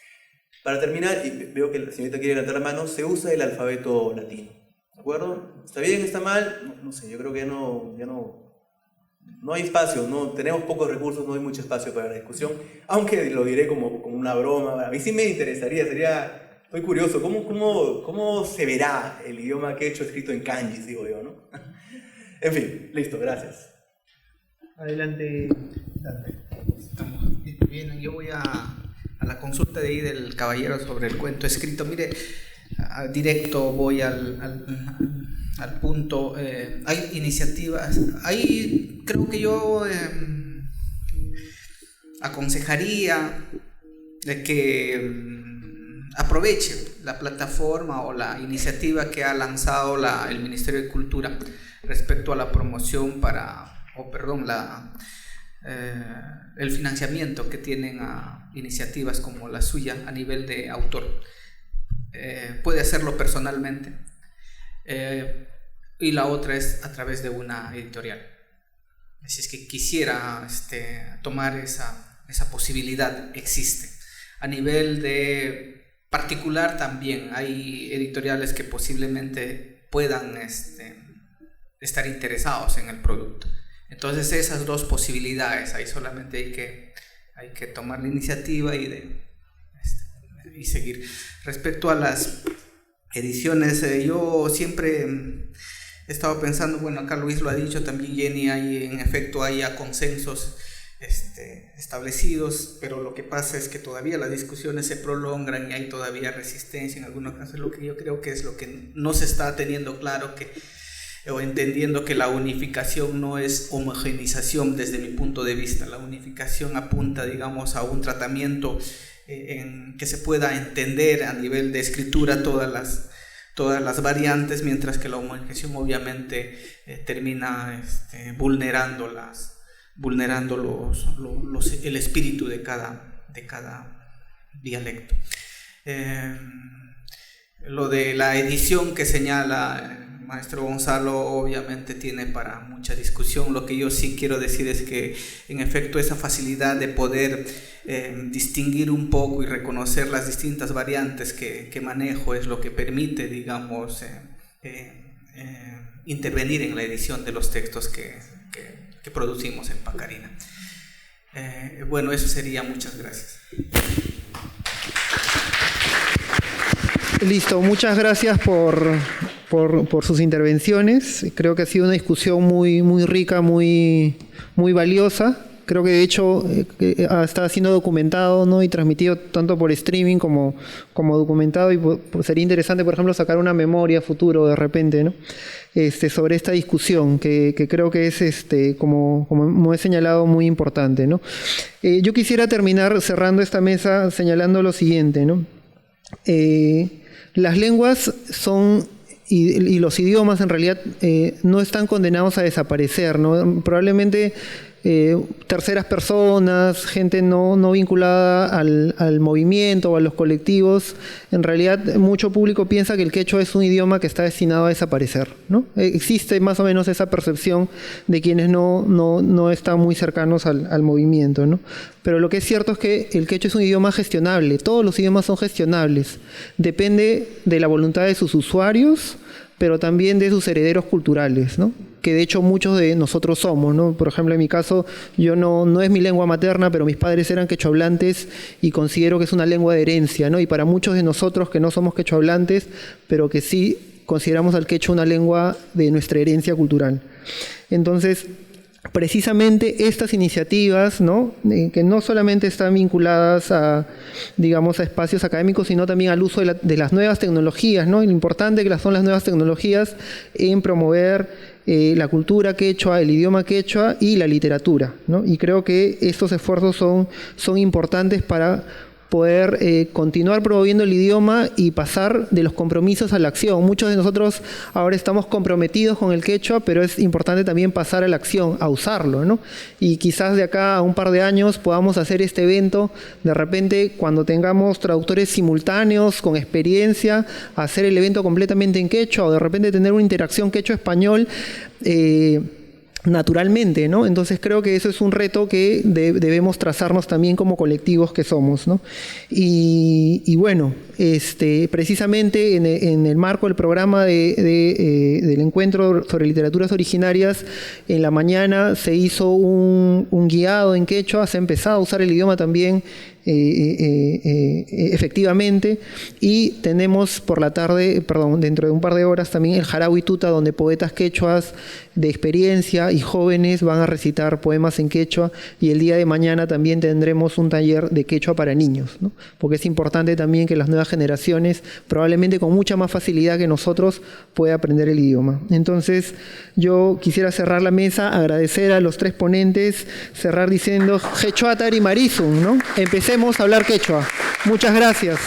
Para terminar, y veo que la señorita quiere levantar la mano, se usa el alfabeto latino, ¿de acuerdo? ¿Está bien? ¿Está mal? No sé, yo creo que ya no hay espacio, no tenemos pocos recursos, no hay mucho espacio para la discusión, aunque lo diré como una broma. A mí sí me interesaría, estoy curioso, ¿cómo se verá el idioma quechua escrito en kanjis, digo yo, ¿no? En fin, listo, gracias. Adelante. Bien, yo voy a la consulta de ahí del caballero sobre el cuento escrito. Mire, directo voy al punto. Hay iniciativas, creo que yo aconsejaría de que aproveche la plataforma o la iniciativa que ha lanzado el Ministerio de Cultura respecto a la promoción el financiamiento que tienen a iniciativas como la suya a nivel de autor. Puede hacerlo personalmente y la otra es a través de una editorial. Si es que quisiera tomar esa posibilidad, existe. A nivel de particular también hay editoriales que posiblemente puedan estar interesados en el producto. Entonces esas dos posibilidades, ahí solamente hay que tomar la iniciativa y seguir. Respecto a las ediciones, yo siempre he estado pensando, bueno, acá Luis lo ha dicho, también Jenny, en efecto hay consensos establecidos, pero lo que pasa es que todavía las discusiones se prolongan y hay todavía resistencia en algunos casos. Lo que yo creo que es lo que no se está teniendo claro, que o entendiendo que la unificación no es homogeneización desde mi punto de vista. La unificación apunta, digamos, a un tratamiento en que se pueda entender a nivel de escritura todas las variantes, mientras que la homogenización obviamente termina vulnerando el espíritu de cada dialecto. Lo de la edición que señala el maestro Gonzalo obviamente tiene para mucha discusión. Lo que yo sí quiero decir es que en efecto esa facilidad de poder distinguir un poco y reconocer las distintas variantes que manejo es lo que permite, digamos, intervenir en la edición de los textos que producimos en Pacarina. Bueno, eso sería. Muchas gracias. Listo, muchas gracias por sus intervenciones. Creo que ha sido una discusión muy rica, muy valiosa. Creo que de hecho está siendo documentado, ¿no? Y transmitido tanto por streaming como documentado, y sería interesante, por ejemplo, sacar una memoria futuro de repente, ¿no? Sobre esta discusión que creo que es, como he señalado, muy importante, ¿no? Yo quisiera terminar cerrando esta mesa señalando lo siguiente, ¿no? Las lenguas son, y los idiomas en realidad no están condenados a desaparecer, ¿no? Probablemente terceras personas, gente no vinculada al movimiento o a los colectivos, en realidad mucho público piensa que el quechua es un idioma que está destinado a desaparecer, ¿no? Existe más o menos esa percepción de quienes no están muy cercanos al movimiento, ¿no? Pero lo que es cierto es que el quechua es un idioma gestionable. Todos los idiomas son gestionables. Depende de la voluntad de sus usuarios, pero también de sus herederos culturales, ¿no? Que de hecho muchos de nosotros somos, ¿no? Por ejemplo, en mi caso, yo no es mi lengua materna, pero mis padres eran quechohablantes y considero que es una lengua de herencia, ¿no? Y para muchos de nosotros que no somos quechohablantes, pero que sí consideramos al quechua una lengua de nuestra herencia cultural. Entonces, precisamente estas iniciativas, ¿no? Que no solamente están vinculadas a espacios académicos, sino también al uso de las nuevas tecnologías, ¿no? Y lo importante que son las nuevas tecnologías en promover la cultura quechua, el idioma quechua y la literatura, ¿no? Y creo que estos esfuerzos son importantes para poder continuar promoviendo el idioma y pasar de los compromisos a la acción. Muchos de nosotros ahora estamos comprometidos con el quechua, pero es importante también pasar a la acción, a usarlo, ¿no? Y quizás de acá a un par de años podamos hacer este evento, de repente cuando tengamos traductores simultáneos con experiencia, hacer el evento completamente en quechua, o de repente tener una interacción quechua-español naturalmente, ¿no? Entonces creo que eso es un reto que debemos trazarnos también como colectivos que somos, ¿no? Y bueno, precisamente en el marco del programa del encuentro sobre literaturas originarias, en la mañana se hizo un guiado en quechua, se ha empezado a usar el idioma también efectivamente, y tenemos por la tarde, dentro de un par de horas también el Jarawi Tuta, donde poetas quechuas de experiencia y jóvenes van a recitar poemas en quechua, y el día de mañana también tendremos un taller de quechua para niños, ¿no? Porque es importante también que las nuevas generaciones, probablemente con mucha más facilidad que nosotros, puedan aprender el idioma. Entonces yo quisiera cerrar la mesa, agradecer a los tres ponentes, cerrar diciendo Quechua Tari Marizum, ¿no? Empecemos a hablar quechua. Muchas gracias.